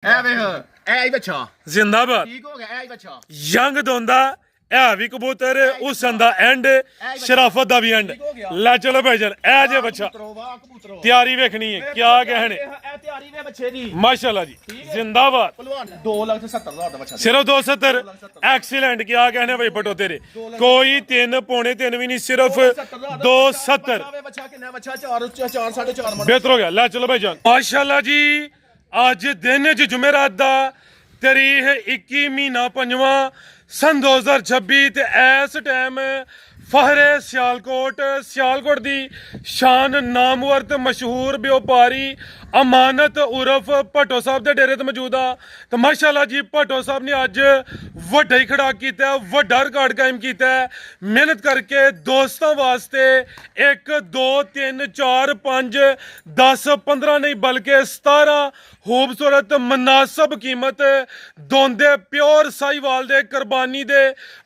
ਐ ਵੇਖ ਐ ਹੀ ਬੱਚਾ ਜ਼ਿੰਦਾਬਾਦ ਠੀਕ ਹੋ ਗਿਆ ਐ ਹੀ ਬੱਚਾ ਯੰਗ ਦੋਂਦਾ ਇਹ ਵੀ ਕਬੂਤਰ ਹੁਸਨ ਦਾ ਐਂਡ ਸ਼ਰਾਫਤ ਦਾ ਵੀ ਐਂਡ ਲੈ ਚਲੋ ਭਾਈਜਾਨ ਇਹ ਜੇ ਬੱਚਾ ਤਿਆਰੀ ਵੇਖਣੀ ਹੈ ਕਿਆ ਕਹਿਣੇ ਇਹ ਤਿਆਰੀ ਨੇ ਬੱਚੇ ਦੀ ਮਾਸ਼ਾਅੱਲਾ ਜੀ ਜ਼ਿੰਦਾਬਾਦ ਪਹਿਲਵਾਨ 2,70,000 ਦਾ ਬੱਚਾ ਸਿਰਫ 270 ਐਕਸੀਲੈਂਟ ਕਿਆ ਕਹਿਣੇ ਭਾਈ ਪਟੋ ਤੇਰੇ ਕੋਈ 3 ਪੌਣੇ 3 ਵੀ ਨਹੀਂ ਸਿਰਫ 270 ਬੱਚਾ ਕਿੰਨਾ ਬੱਚਾ 4 4.5 ਮਣ ਬਿਹਤਰ ਹੋ ਗਿਆ ਲੈ ਚਲੋ ਭਾਈਜਾਨ ਮਾਸ਼ਾਅੱਲਾ ਜੀ ਅੱਜ ਦਿਨ ਚ ਜੁਮੇਰਾਤ ਦਾ ਤਾਰੀਖ 21 ਮਹੀਨਾ 5ਵਾਂ सन 2026 ਤੇ ਇਸ ਟਾਈਮ ਫਹਰੇ ਸਿਆਲਕੋਟ ਦੀ ਸ਼ਾਨ ਨਾਮਵਰ ਤੇ ਮਸ਼ਹੂਰ ਵਪਾਰੀ ਅਮਾਨਤ ਉਰਫ ਭੱਟੋ ਸਾਹਿਬ ਦੇ ਡੇਰੇ ਤੇ ਮੌਜੂਦ ਆ ਤੇ ਮਾਸ਼ਾਅੱਲਾ ਜੀ ਭੱਟੋ ਸਾਹਿਬ ਨੇ ਅੱਜ ਵੱਡਾ ਹੀ ਖੜਾ ਕੀਤਾ ਵੱਡਾ ਰਿਕਾਰਡ ਕਾਇਮ ਕੀਤਾ ਮਿਹਨਤ ਕਰਕੇ ਦੋਸਤਾਂ ਵਾਸਤੇ 1 2 3 4 5 10 15 ਨਹੀਂ ਬਲਕਿ 17 ਖੂਬਸੂਰਤ ਮਨਾਸਬ ਕੀਮਤ ਦੋਂਦੇ ਪਿਓਰ ਸਾਈਵਾਲ ਦੇ ਕੁਰਬਾਨੀ ਦੇ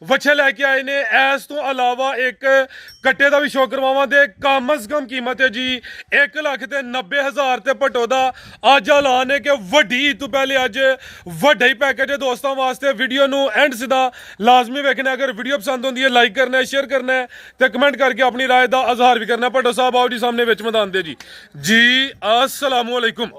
ਵੱਛੇ ਲੈ ਕੇ ਆਏ ਨੇ ਇਸ ਤੋਂ ਇਲਾਵਾ ਇੱਕ ਕੱਟੇ ਦਾ ਵੀ ਸ਼ੌਕ ਕਰਵਾਵਾਂ ਦੇ ਕਮ ਅਜ਼ ਕਮ ਕੀਮਤ ਹੈ ਜੀ 1,90,000 ਤੇ ਭੱਟੋ ਦਾ ਅੱਜ ਐਲਾਨ ਹੈ ਕਿ ਵੱਡੀ ਤੋਂ ਪਹਿਲੇ ਅੱਜ ਵੱਡਾ ਹੀ ਪੈਕੇਜ ਹੈ ਦੋਸਤਾਂ ਵਾਸਤੇ ਵੀਡੀਓ ਨੂੰ ਐਂਡ ਸਿੱਧਾ ਲਾਜ਼ਮੀ ਵੇਖਣਾ ਅਗਰ ਵੀਡੀਓ ਪਸੰਦ ਹੁੰਦੀ ਹੈ ਲਾਈਕ ਕਰਨਾ ਹੈ ਸ਼ੇਅਰ ਕਰਨਾ ਹੈ ਤੇ ਕਮੈਂਟ ਕਰਕੇ ਆਪਣੀ ਰਾਏ ਦਾ ਇਜ਼ਹਾਰ ਵੀ ਕਰਨਾ ਭੱਟੋ ਸਾਹਿਬ ਆਓ ਜੀ ਸਾਹਮਣੇ ਵਿੱਚ ਮੈਦਾਨ ਦੇ ਜੀ अस्सलामु अलैकुम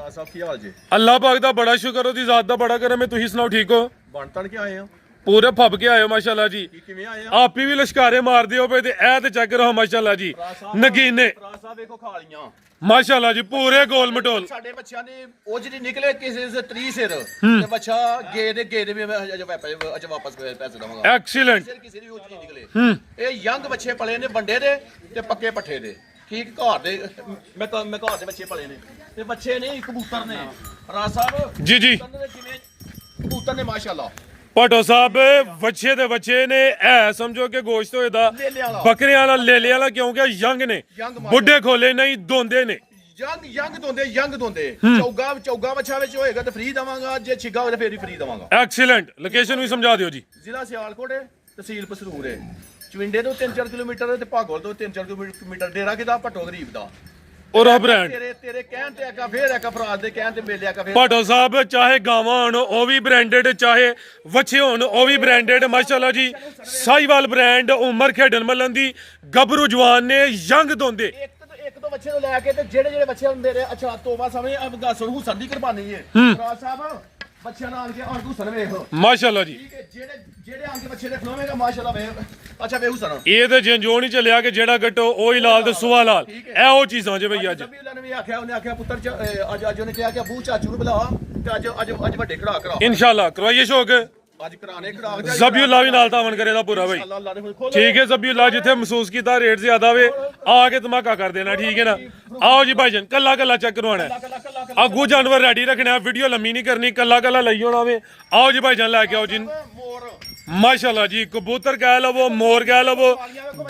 ਸਾਹਿਬ ਕੀ ਹਾਲ ਜੀ ਅੱਲਾਹ ਪਾਕ ਦਾ ਬੜਾ ਸ਼ੁਕਰ ਉਹਦੀ ਜ਼ਾਤ ਦਾ ਬੜਾ ਕਰਮ ਹੈ ਤੁਸੀਂ ਸੁਣਾਓ ਠੀਕ ਹੋ ਬਣ ਤਣ ਕੇ ਆਏ ਹੋ ਪੂਰੇ ਫੱਬ ਕੇ ਆਇਓ ਮਾਸ਼ਾਅੱਲਾ ਜੀ ਕਿਵੇਂ ਆਏ ਆ ਆਪੀ ਵੀ ਲਸ਼ਕਾਰੇ ਮਾਰਦੇ ਹੋ ਪਏ ਤੇ ਇਹ ਤੇ ਚੈੱਕ ਕਰੋ ਮਾਸ਼ਾਅੱਲਾ ਜੀ ਨਗੀਨੇ ਸਾਹਿਬ ਵੇਖੋ ਖਾਲੀਆਂ ਮਾਸ਼ਾਅੱਲਾ ਜੀ ਪੂਰੇ ਗੋਲ ਮਟੋਲ ਸਾਡੇ ਬੱਚਿਆਂ ਨੇ ਉਹ ਜਿਹੜੀ ਨਿਕਲੇ ਕਿਸੇ ਦੇ 30 ਸਿਰ ਤੇ ਬੱਚਾ ਗੇ ਦੇ ਵੀ ਅਜੇ ਵਾਪਸ ਪੈਸੇ ਦਵਾਂਗਾ ਐਕਸੀਲੈਂਟ ਕਿਸੇ ਦੀ ਉਹ ਨਹੀਂ ਨਿਕਲੇ ਇਹ ਯੰਗ ਬੱਚੇ ਪਲੇ ਨੇ ਬੰਡੇ ਦੇ ਤੇ ਪੱਕੇ ਪੱਠੇ ਦੇ ਠੀਕ ਘਰ ਦੇ ਮੈਂ ਘਰ ਦੇ ਬੱਚੇ ਪਲੇ ਨੇ ਤੇ ਬੱਚੇ ਨੇ ਕਬੂਤਰ ਨੇ ਰਾਜ ਸਾਹਿਬ ਜੀ ਜਿਵੇਂ ਕਬੂਤਰ ਨੇ ਮਾਸ਼ਾਅੱਲਾ ਭੱਟੋ ਸਾਹਿਬ ਵੱਛੇ ਦੇ ਬੱਚੇ ਨੇ ਐ ਸਮਝੋ ਕਿ ਗੋਸ਼ਤ ਹੋਏ ਦਾ ਬੱਕਰੀਆਂ ਵਾਲਾ ਲੇਲੇ ਵਾਲਾ ਕਿਉਂਕਿ ਯੰਗ ਨੇ ਬੁੱਢੇ ਖੋਲੇ ਨਹੀਂ ਦੋਂਦੇ ਨੇ ਯੰਗ ਦੋਂਦੇ ਚੌਗਾ ਬੱਚਾ ਵਿੱਚ ਹੋਏਗਾ ਤੇ ਫ੍ਰੀ ਦਵਾਂਗਾ ਜੇ ਛਿੱਗਾ ਹੋਵੇ ਫੇਰ ਵੀ ਫ੍ਰੀ ਦਵਾਂਗਾ ਐਕਸੀਲੈਂਟ ਲੋਕੇਸ਼ਨ ਵੀ ਸਮਝਾ ਦਿਓ ਜੀ ਜ਼ਿਲ੍ਹਾ ਸਿਆਲਕੋਟ ਹੈ ਤਹਿਸੀਲ ਪਸਰੂਰ ਹੈ ਚਵਿੰਡੇ ਤੋਂ 3-4 ਕਿਲੋਮੀਟਰ ਤੇ ਭਾਗੋਲ ਤੋਂ 3-4 ਕਿਲੋਮੀਟਰ ਡੇਰਾ ਕਿਦਾ ਭੱਟੋ ਗਰੀਬ ਦਾ ਔਰ ਬ੍ਰਾਂਡ ਤੇਰੇ ਕਹਿਣ ਤੇ ਆਕਾ ਫੇਰ ਆਕਾ ਫਰਾਦ ਦੇ ਕਹਿਣ ਤੇ ਮੇਲੇ ਆਕਾ ਫੇਰ ਭੱਟੋ ਸਾਹਿਬ ਚਾਹੇ ਗਾਵਾਂ ਹੋਣ ਉਹ ਵੀ ਬ੍ਰਾਂਡਡ ਚਾਹੇ ਵੱਛੇ ਹੋਣ ਉਹ ਵੀ ਬ੍ਰਾਂਡਡ ਮਾਸ਼ਾਅੱਲਾ ਜੀ ਸਾਈਵਾਲ ਬ੍ਰਾਂਡ ਉਮਰ ਖੇਡਣ ਮੱਲਣ ਦੀ ਗੱਭਰੂ ਜਵਾਨ ਨੇ ਯੰਗ ਦੋਂਦੇ ਇੱਕ ਤੋਂ ਬੱਚੇ ਨੂੰ ਲੈ ਕੇ ਤੇ ਜਿਹੜੇ ਬੱਚੇ ਹੁੰਦੇ ਨੇ ਅੱਛਾ ਤੋਬਾ ਸਮੇਂ ਅਬ ਗਾਸਰ ਹੁਸਨ ਦੀ ਕੁਰਬਾਨੀ ਹੈ ਰਾਜ ਸਾਹਿਬ ਬੱਚਿਆਂ ਨਾਲ ਕੇ ਔਰ ਹੁਸਨ ਵੇਖੋ ਮਾਸ਼ਾਅੱਲਾ ਜੀ ਠੀਕ ਹੈ ਜਿਹੜੇ ਆਂਗੇ ਬੱਚੇ ਦੇ ਖਲੋਵੇਗਾ ਮਾਸ਼ਾਅੱਲਾ ਵੇਖ ਅੱਛਾ ਵੇ ਹੁਸਨ ਇਹ ਤੇ ਜੰਜੋਣ ਹੀ ਚੱਲਿਆ ਕਿ ਜਿਹੜਾ ਗੱਟੋ ਉਹ ਹੀ ਲਾਲ ਤੇ ਸੁਆ ਲਾਲ ਇਹ ਉਹ ਚੀਜ਼ਾਂ ਜੇ ਬਈ ਅੱਜ ਨੇ ਆਖਿਆ ਉਹਨੇ ਆਖਿਆ ਪੁੱਤਰ ਅੱਜ ਉਹਨੇ ਕਿਹਾ ਕਿ ਅਬੂ ਚਾਚੂ ਨੂੰ ਬੁਲਾ ਤੇ ਅੱਜ ਵੱਡੇ ਖੜਾ ਕਰਾ ਇਨਸ਼ਾਅੱਲਾ ਕਰਵਾਈਏ ਸ਼ੌਕ ਅੱਜ ਕਰਾਣੇ ਖੜਾ ਜ਼ਬੀਉल्लाह ਵੀ ਨਾਲ ਤਾਵਨ ਕਰੇਦਾ ਪੂਰਾ ਬਈ ਠੀਕ ਹੈ ਜ਼ਬੀਉल्लाह ਜਿੱਥੇ ਮਹਿਸੂਸ ਕੀਤਾ ਰੇਟ ਜ਼ਿਆਦਾ ਵੇ ਆ ਕੇ ਧਮਾਕਾ ਕਰ ਦੇਣਾ ਠੀਕ ਹੈ ਨਾ ਆਓ ਜੀ ਭਾਈਜਾਨ ਕੱਲਾ ਚੈੱਕ ਕਰਵਾਉਣਾ ਆਗੂ ਜਾਨਵਰ ਰੈਡੀ ਰੱਖਣਾ ਵੀਡੀਓ ਲੰਮੀ ਨਹੀਂ ਕਰਨੀ ਕੱਲਾ ਲਈ ਹੋਣਾ ਵੇ ਆਓ ਜੀ ਭਾਈਜਾਨ ਲੈ ਕੇ ਆਓ ਜੀ ਮਾਸ਼ਾਅੱਲਾ ਜੀ ਕਬੂਤਰ ਕਹਿ ਲਵੋ ਮੋਰ ਕਹਿ ਲਵੋ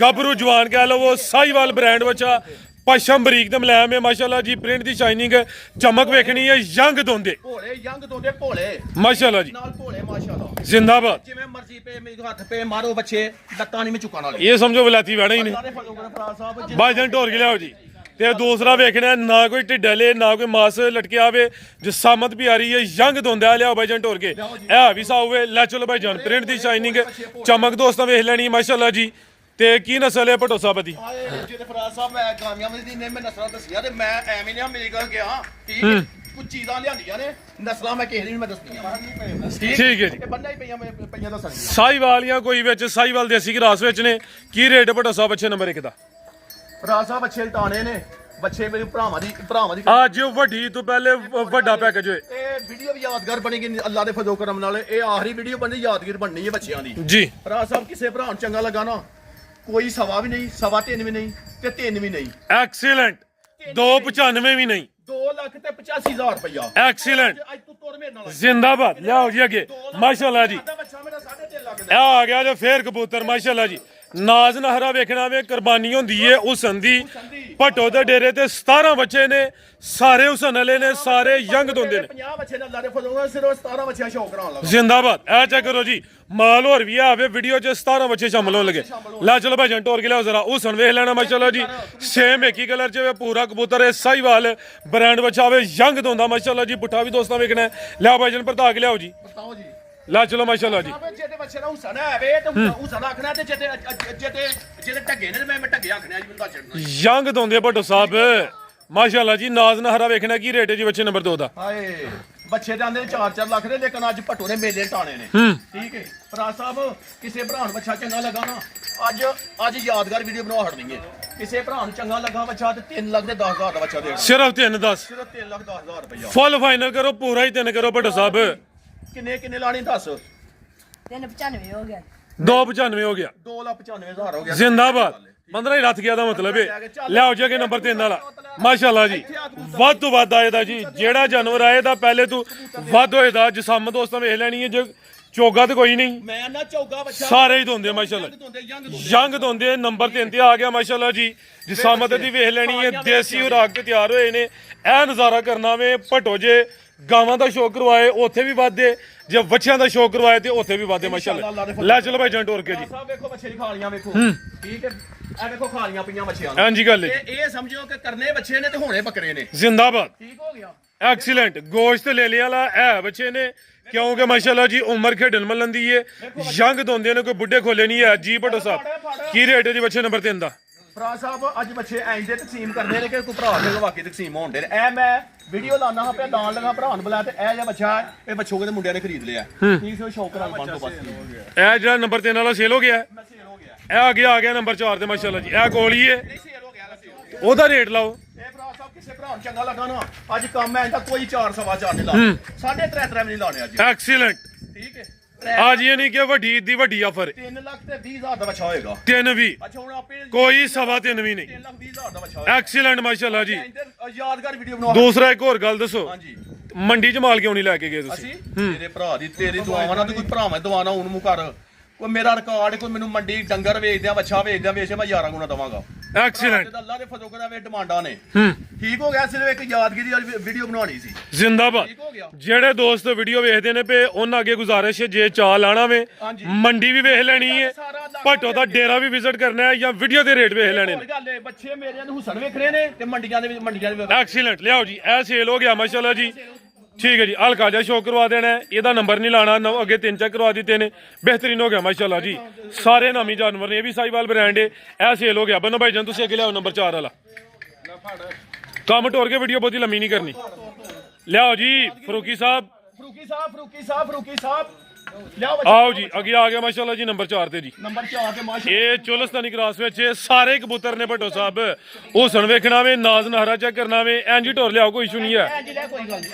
ਗੱਭਰੂ ਜਵਾਨ ਕਹਿ ਲਵੋ ਸਾਈਵਾਲ ਬ੍ਰਾਂਡ ਬੱਚਾ ਪਸ਼ਮ ਬਰੀਕ ਤੇ ਮੁਲਾਇਮ ਹੈ ਮਾਸ਼ਾਅੱਲਾ ਜੀ ਪ੍ਰਿੰਟ ਦੀ ਸ਼ਾਈਨਿੰਗ ਚਮਕ ਵੇਖਣੀ ਹੈ ਯੰਗ ਦੋਂਦੇ ਭੋਲੇ ਮਾਸ਼ਾਅੱਲਾ ਜੀ ਨਾਲ ਭੋਲੇ ਮਾਸ਼ਾਅੱਲਾ ਜ਼ਿੰਦਾਬਾਦ ਜਿਵੇਂ ਮਰਜ਼ੀ ਪੇ ਮੇਰੇ ਹੱਥ ਪੇ ਮਾਰੋ ਬੱਚੇ ਲੱਤਾਂ ਨਹੀਂ ਮੈਂ ਚੁੱਕਣ ਵਾਲੇ ਇਹ ਸਮਝੋ ਵਲਾਤੀ ਵੈਣਾ ਹੀ ਨਹੀਂ ਭਾਈਜਾਨ ਢੋਰ ਕੇ ਲਿਆਓ ਜੀ ਤੇ ਦੂਸਰਾ ਵੇਖਣਾ ਨਾ ਕੋਈ ਢਿੱਡਲੇ ਨਾ ਕੋਈ ਮਾਸ ਲਟਕਿਆ ਆਵੇ ਜਸਾਮਤ ਵੀ ਆ ਰਹੀ ਹੈ ਯੰਗ ਦੋਂਦਾ ਲਿਆਓ ਭਾਈਜਾਨ ਢੋਰ ਕੇ ਇਹ ਵੀ ਸਾਉਵੇ ਲੈ ਚਲੋ ਭਾਈਜਾਨ ਪ੍ਰਿੰਟ ਦੀ ਸ਼ਾਈਨਿੰਗ ਚਮਕ ਦੋਸਤਾਂ ਵੇਖ ਲੈਣੀ ਮਾਸ਼ਾਅੱਲਾ ਜੀ ਤੇ ਕੀ ਨਸਲ ਹੈ ਭੱਟੋ ਸਾਹਿਬ ਦੀ ਜਿਹੜੇ ਫਰਾਜ਼ ਸਾਹਿਬ ਮੈਂ ਕਾਮਯਾਬੀ ਦੀ ਨੇ ਮੈਂ ਨਸਲਾਂ ਦੱਸੀਆਂ ਤੇ ਮੈਂ ਐਵੇਂ ਨਹੀਂ ਮੇਰੀ ਗੱਲ ਗਿਆ ਠੀਕ ਹੈ ਕੁਝ ਚੀਜ਼ਾਂ ਲਿਆਂਦੀਆਂ ਨੇ ਨਸਲਾਂ ਮੈਂ ਕਿਸੇ ਦੀ ਮੈਂ ਦੱਸਦੀਆਂ ਠੀਕ ਹੈ ਜੀ ਬੰਨਾ ਹੀ ਪਈਆਂ ਦੱਸਾਂ ਸਾਈਵਾਲੀਆਂ ਕੋਈ ਵਿੱਚ ਸਾਈਵਾਲ ਦੇਸੀ ਗਰਾਸ ਵਿੱਚ ਨੇ ਕੀ ਰੇਟ ਭੱਟੋ ਸਾਹਿਬ ਅੱਛੇ ਨੰਬਰ 1 ਦਾ ਫਰਾਜ਼ ਸਾਹਿਬ ਅੱਛੇ ਲਟਾਣੇ ਨੇ ਬੱਚੇ ਮੇਰੇ ਭਰਾਵਾਂ ਦੀ ਅੱਜ ਵੱਡੀ ਤੋਂ ਪਹਿਲੇ ਵੱਡਾ ਪੈਕੇਜ ਹੋਏ ਇਹ ਵੀਡੀਓ ਵੀ ਯਾਦਗਾਰ ਬਣੇਗੀ ਅੱਲਾ ਦੇ ਫਜ਼ਲ ਕਰਮ ਨਾਲ ਇਹ ਆਖਰੀ ਵੀਡੀਓ ਬਣੀ ਯਾਦਗਾਰ ਬਣਨੀ ਹੈ ਬੱਚਿਆਂ ਦੀ ਜੀ ਫਰਾਜ਼ ਸਾਹਿਬ ਕਿਸੇ ਭਰਾ ਨੂੰ ਚੰਗਾ ਲੱਗਾ ਨਾ ਕੋਈ ਸਵਾ ਵੀ ਨਹੀਂ ਸਵਾ 3 ਵੀ ਨਹੀਂ ਤੇ 3 ਵੀ ਨਹੀਂ ਐਕਸੀਲੈਂਟ 295 ਵੀ ਨਹੀਂ 2,85,000 ਰੁਪਇਆ ਐਕਸੀਲੈਂਟ ਅੱਜ ਤੂੰ ਤੋਰ ਮੇਰੇ ਨਾਲ ਜ਼ਿੰਦਾਬਾਦ ਲਿਆਓ ਜੀ ਅੱਗੇ ਮਾਸ਼ਾਅੱਲਾ ਜੀ ਇਹ ਆ ਗਿਆ ਜੋ ਫੇਰ ਕਬੂਤਰ ਮਾਸ਼ਾਅੱਲਾ ਜੀ ਨਾਜ਼ ਨਹਰਾ ਵੇਖਣਾ ਵੇ ਕੁਰਬਾਨੀ ਹੁੰਦੀ ਏ ਹੁਸਨ ਦੀ ਭੱਟੋ ਦੇ ਡੇਰੇ ਤੇ 17 ਬੱਚੇ ਨੇ, ਸਾਰੇ ਹੁਸਨ ਵਾਲੇ ਨੇ, ਸਾਰੇ ਯੰਗ ਦੋਂਦੇ ਨੇ। 50 ਬੱਚੇ ਨਾਲ ਲਾਰੇ ਫਦੋਗਾ, ਸਿਰਫ 17 ਬੱਚਿਆਂ ਸ਼ੌਕ ਕਰਾਉਣ ਲੱਗਾ। ਜ਼ਿੰਦਾਬਾਦ। ਇਹ ਚੈੱਕ ਕਰੋ ਜੀ, ਮਾਲ ਹੋਰ ਵੀ ਆਵੇ ਵੀਡੀਓ 'ਚ 17 ਬੱਚੇ ਸ਼ਾਮਲ ਹੋਣ ਲੱਗੇ। ਲੈ ਚਲੋ ਭਾਈਜਾਨ ਟੋਰ ਕੇ ਲਿਆਓ ਜ਼ਰਾ, ਹੁਸਨ ਵੇਖ ਲੈਣਾ ਮਾਸ਼ਾਅੱਲਾ ਜੀ। ਸੇਮ ਇੱਕ ਹੀ ਕਲਰ 'ਚ ਵੇ, ਪੂਰਾ ਕਬੂਤਰ ਹੈ, ਸਾਹੀਵਾਲ ਬ੍ਰਾਂਡ ਬੱਚਾ ਵੇ, ਯੰਗ ਦੋਂਦਾ ਮਾਸ਼ਾਅੱਲਾ ਜੀ। ਪੁੱਠਾ ਵੀ ਦੋਸਤਾਂ ਵੇਖਣਾ। ਲਿਆਓ ਭਾਈਜਾਨ ਪਰਤਾ ਕੇ ਲਿਆਓ ਜੀ। ਬਤਾਓ ਜੀ। ਲੈ ਚਲੋ ਮਾਸ਼ਾਅੱਲਾ ਜੀ। ਜਿਹਦੇ ਬੱਚੇ ਦਾ ਹੁਸਨ ਹੈ ਵੇ ਤੇ ਹੁਸਨ ਆਖਣਾ, ਤੇ ਜਿਹਦੇ ਢੱਗੇ ਨੇ, ਮੈਂ ਢੱਗੇ ਆਖਣਾ ਜੀ, ਬੰਦਾ ਚੜਨਾ। ਯੰਗ ਦੋਂਦੇ ਭੱਟੋ ਸਾਹਿਬ ਮਾਸ਼ਾਅੱਲਾ ਜੀ। ਨਾਜ਼ ਨਹਰਾ ਵੇਖਣਾ ਕੀ ਰੇਟ ਹੈ ਜੀ ਬੱਚੇ ਨੰਬਰ 2 ਦਾ। ਹਾਏ ਬੱਚੇ ਦੇ ਆਂਦੇ 4-4 ਲੱਖ ਦੇ, ਲੇਕਿਨ ਅੱਜ ਭੱਟੋ ਨੇ ਮੇਲੇ ਟਾਣੇ ਨੇ। ਠੀਕ ਹੈ ਭਰਾ ਸਾਹਿਬ, ਕਿਸੇ ਭਰਾ ਨੂੰ ਬੱਚਾ ਚੰਗਾ ਲੱਗਾ ਨਾ, ਅੱਜ ਯਾਦਗਾਰ ਵੀਡੀਓ ਬਣਾ ਹਟਣੀ ਹੈ। ਕਿਸੇ ਭਰਾ ਨੂੰ ਚੰਗਾ ਲੱਗਾ ਬੱਚਾ ਤੇ 3 ਲੱਖ ਦੇ 10,000 ਦਾ ਬੱਚਾ ਦੇਣਾ। ਸਿਰਫ 3-10, ਸਿਰਫ 3 ਲੱਖ 10,000 ਰੁਪਇਆ। ਫੁੱਲ ਫਾਈਨਲ ਕਰੋ, ਪੂਰਾ ਹੀ 3 ਕਰੋ ਭੱਟੋ ਸਾਹਿਬ। ਕਿੰਨੇ ਲਾਣੀ ਦੱਸ? 395 ਹੋ ਗਿਆ। 295 ਹੋ ਗਿਆ। 2,95,000 ਹੋ ਗਿਆ। ਜ਼ਿੰਦਾਬਾਦ। 15 ਹੀ ਰੱਥ ਗਿਆ ਦਾ ਮਤਲਬ ਹੈ। ਲਿਆਓ ਜੀ ਅੱਗੇ ਨੰਬਰ 3 ਵਾਲਾ ਮਾਸ਼ਾਅੱਲਾ ਜੀ। ਵੱਧ ਤੋਂ ਵੱਧ ਆਏ ਦਾ ਜੀ, ਜਿਹੜਾ ਜਾਨਵਰ ਆਏ ਦਾ ਪਹਿਲੇ ਤੋਂ ਵੱਧ ਹੋਏ ਦਾ। ਜਸਮ ਦੋਸਤਾਂ ਵੇਖ ਲੈਣੀ ਹੈ, ਜੇ ਚੋਗਾ ਤੇ ਕੋਈ ਨਹੀਂ, ਮੈਂ ਨਾ ਚੌਗਾ ਬੱਚਾ ਸਾਰੇ ਹੀ ਧੋਂਦੇ ਮਾਸ਼ਾਅੱਲਾ। ਯੰਗ ਧੋਂਦੇ ਨੰਬਰ 3 ਤੇ ਆ ਗਿਆ ਮਾਸ਼ਾਅੱਲਾ ਜੀ। ਜਿਸਾਮਤ ਦੀ ਵੇਖ ਲੈਣੀ ਹੈ, ਦੇਸੀ ਉਰਾਗ ਤੇ ਤਿਆਰ ਹੋਏ ਨੇ। ਇਹ ਨਜ਼ਾਰਾ ਕਰਨਾ ਵੇ ਭੱਟੋ। ਜੇ ਗਾਵਾਂ ਦਾ ਸ਼ੌਕ ਕਰਵਾਏ ਉੱਥੇ ਵੀ ਵਾਧੇ, ਜੇ ਬੱਚਿਆਂ ਦਾ ਸ਼ੌਕ ਕਰਵਾਏ ਤੇ ਉੱਥੇ ਵੀ ਵਾਧੇ ਮਾਸ਼ਾਅੱਲਾ। ਲੈ ਚਲੋ ਭਾਈ ਜੰਟ ਹੋਰ ਕੇ ਜੀ। ਸਾਹਿਬ ਵੇਖੋ ਬੱਚੇ ਦੀ ਖਾਲੀਆਂ ਵੇਖੋ। ਠੀਕ ਹੈ, ਇਹ ਵੇਖੋ ਖਾਲੀਆਂ ਪਈਆਂ ਬੱਚਿਆਂ ਨੂੰ। ਹਾਂਜੀ ਗੱਲ ਹੈ। ਇਹ ਸਮਝੋ ਕਿ ਕਰਨੇ ਬੱਚੇ ਨੇ ਤੇ ਹੋਣੇ ਬੱਕਰੇ ਨੇ। ਜ਼ਿੰਦਾਬਾਦ। ਠੀਕ ਹੋ ਗਿਆ। ਐਕਸੀਲੈਂਟ। ਗੋਸ਼ਤ ਲੈ ਲਿਆ ਵਾਲਾ ਇਹ ਬੱਚੇ ਨੇ, ਕਿਉਂਕਿ ਮਾਸ਼ਾਅੱਲਾ ਜੀ ਉਮਰ ਖੇਡਣ ਮੱਲਣ ਦੀ ਏ। ਯੰਗ ਦੋਂਦੇ ਨੇ, ਕੋਈ ਬੁੱਢੇ ਖੋਲੇ ਨਹੀਂ ਹੈ ਜੀ। ਭੱਟੋ ਸਾਹਿਬ ਕੀ ਰੇਟ ਹੈ ਜੀ ਬੱਚੇ ਨੰਬਰ 3 ਦਾ? ਭਰਾ ਸਾਹਿਬ ਅੱਜ ਬੱਚੇ ਐਂ ਦੇ ਤਕਸੀਮ ਕਰਨੇ ਨੇ ਕਿ ਕੋਈ ਭਰਾ ਦੇ ਲਵਾਕੇ ਤਕਸੀਮ ਹੋਣ ਦੇ ਨੇ। ਇਹ ਮੈਂ ਵੀਡੀਓ ਲਾਣਾ ਹਾਂ ਪਿਆ, ਦਾਨ ਲਗਾ ਭਰਾ ਨੂੰ ਬੁਲਾਇਆ, ਤੇ ਇਹ ਜਿਹਾ ਬੱਚਾ ਇਹ ਬੱਚੋਗੇ ਦੇ ਮੁੰਡਿਆਂ ਨੇ ਖਰੀਦ ਲਿਆ। ਠੀਕ ਸੀ, ਸ਼ੌਕ ਨਾਲ ਬੰਦ ਤੋਂ ਬਸ। ਇਹ ਜਿਹੜਾ ਨੰਬਰ 3 ਵਾਲਾ ਸੇਲ ਹੋ ਗਿਆ। ਮੈਂ ਸੇਲ ਹੋ ਗਿਆ। ਇਹ ਆ ਗਿਆ ਨੰਬਰ 4 ਤੇ ਮਾਸ਼ਾਅੱਲਾ ਜੀ। ਇਹ ਕੋਲ ਹੀ ਹੈ, ਨਹੀਂ ਸੇਲ ਹੋ ਗਿਆ, ਸੇਲ ਹੋ ਗਿਆ। ਉਹਦਾ ਰੇਟ ਲਾਓ। ਇਹ ਭਰਾ ਸਾਹਿਬ ਕਿਸੇ ਭਰਾ ਨੂੰ ਚੰਗਾ ਲੱਗਾ ਨਾ, ਅੱਜ ਕੰਮ ਐਂ ਦਾ ਕੋਈ 4 ਸਵਾ 4 ਨਹੀਂ ਲਾਣੇ, 3.5 ਵੀ ਨਹੀਂ ਲਾਣੇ ਅੱਜ। ਐਕਸੀਲੈਂਟ। ਠੀਕ ਹੈ। ਅੱਜ ਇਹ ਨਹੀਂ ਕਿ ਵੱਡੀ ਦੀ ਵੱਡੀ ਆਫਰ 3 ਲੱਖ ਤੇ 20,000 ਦਾ ਬੱਚਾ ਹੋਏਗਾ। 3 ਵੀ, ਅੱਛਾ ਹੁਣ ਆਪੇ ਕੋਈ 3.25 ਵੀ ਨਹੀਂ। 3,20,000 ਦਾ ਬੱਚਾ ਹੋਏਗਾ। ਐਕਸੀਲੈਂਟ ਮਾਸ਼ਾਅੱਲਾ ਜੀ। ਇੱਧਰ ਯਾਦਗਾਰ ਵੀਡੀਓ ਬਣਾਓ। ਦੂਸਰਾ ਇੱਕ ਹੋਰ ਗੱਲ ਦੱਸੋ, ਹਾਂਜੀ ਮੰਡੀ 'ਚ ਮਾਲ ਕਿਉਂ ਨਹੀਂ ਲੈ ਕੇ ਗਏ ਤੁਸੀਂ? ਅਸੀਂ ਤੇਰੇ ਭਰਾ ਦੀ ਤੇਰੀ ਦੁਆਵਾਂ ਨਾਲ ਤੇ ਕੋਈ ਭਰਾਵਾਂ ਦੁਆਵਾਂ ਉਹਨੂੰ ਮੂੰਹ ਕਰ। ਕੋਈ ਮੇਰਾ ਰਿਕਾਰਡ, ਕੋਈ ਮੈਨੂੰ ਮੰਡੀ ਡੰਗਰ ਵੇਚਦਿਆਂ ਬੱਚਾ ਵੇਚਦਿਆਂ ਵੇਚੇ ਮੈਂ 11 ਗੁਣਾ ਦਵਾਂਗਾ। ਐਕਸੀਲੈਂਟ। ਅੱਲਾਹ ਦੇ ਫਜ਼ਲ ਕਰਾ ਵੇ ਡਿਮਾਂਡਾਂ ਨੇ। ਠੀਕ ਹੋ ਗਿਆ। ਸਿਰਫ ਇੱਕ ਯਾਦਗਿਰੀ ਵਾਲੀ ਵੀਡੀਓ ਬਣਾਉਣੀ ਸੀ। ਜ਼ਿੰਦਾਬਾਦ। ਠੀਕ ਹੋ ਗਿਆ। ਜਿਹੜੇ ਦੋਸਤ ਵੀਡੀਓ ਵੇਖਦੇ ਨੇ ਪਏ ਉਹਨਾਂ ਅੱਗੇ ਗੁਜ਼ਾਰਿਸ਼ ਹੈ, ਜੇ ਚਾਹ ਲਾਣਾ ਵੇ ਹਾਂਜੀ। ਮੰਡੀ ਵੀ ਵੇਖ ਲੈਣੀ ਹੈ, ਭੱਟੋ ਦਾ ਡੇਰਾ ਵੀ ਵਿਜ਼ਿਟ ਕਰਨਾ ਹੈ, ਜਾਂ ਵੀਡੀਓ ਦੇ ਰੇਟ ਵੇਖ ਲੈਣੇ ਹੋਰ ਨੇ। ਗੱਲ ਏ, ਬੱਚੇ ਮੇਰੇ ਨੂੰ ਹੁਸਨ ਵੇਖਣੇ ਨੇ ਤੇ ਮੰਡੀਆਂ ਦੇ ਵਿੱਚ ਐਕਸੀਲੈਂਟ। ਲਿਆਓ ਜੀ, ਇਹ ਸੇਲ ਹੋ ਗਿਆ ਮਾਸ਼ਾਅੱਲਾ ਜੀ। ਠੀਕ ਹੈ ਜੀ। ਹਲਕਾ ਜਿਹਾ ਸ਼ੌਕ ਕਰਵਾ ਦੇਣਾ ਹੈ, ਇਹਦਾ ਨੰਬਰ ਨਹੀਂ ਲਾਣਾ। ਅੱਗੇ 3 ਚੈੱਕ ਕਰਵਾ ਦਿੱਤੇ ਨੇ, ਬਿਹਤਰੀਨ ਹੋ ਗਿਆ ਮਾਸ਼ਾਅੱਲਾ ਜੀ। ਸਾਰੇ ਨਾਮੀ ਜਾਨਵਰ ਨੇ, ਇਹ ਵੀ ਸਾਹੀਵਾਲ ਬ੍ਰਾਂਡ ਹੈ। ਇਹ ਸੇਲ ਹੋ ਗਿਆ। ਬੰਨੋ ਭਾਈ ਜਾਨ ਤੁਸੀਂ ਅੱਗੇ ਲਿਆਓ ਨੰਬਰ 4 ਵਾਲਾ। ਕੰਮ ਟੋਰ ਕੇ ਵੀਡੀਓ ਬਹੁਤੀ ਲੰਮੀ ਨਹੀਂ ਕਰਨੀ। ਲਿਆਓ ਜੀ ਫਰੂਕੀ ਸਾਹਿਬ। ਫਰੂਕੀ ਸਾਹਿਬ ਲਿਆਓ ਬੱਚੇ। ਆਓ ਜੀ ਅੱਗੇ ਆ ਗਿਆ ਮਾਸ਼ਾਅੱਲਾ ਜੀ ਨੰਬਰ 4 ਤੇ ਜੀ। ਨੰਬਰ 4 ਤੇ ਮਾਸ਼ਾ ਇਹ ਚੁਲਸਤਾਨੀ ਕ੍ਰਾਸ ਵਿੱਚ ਸਾਰੇ ਕਬੂਤਰ ਨੇ ਭੱਟੋ ਸਾਹਿਬ। ਹੁਸਨ ਵੇਖਣਾ ਵੇ, ਨਾਜ਼ ਨਹਰਾ ਚੈੱਕ ਕਰਨਾ ਵੇ। ਐਂਜੀ ਢੋਰ ਲਿਆਓ, ਕੋਈ ਇਸ਼ੂ ਨਹੀਂ ਹੈ। ਐਂਜੀ ਲੈ ਕੋਈ ਗੱਲ ਨਹੀਂ,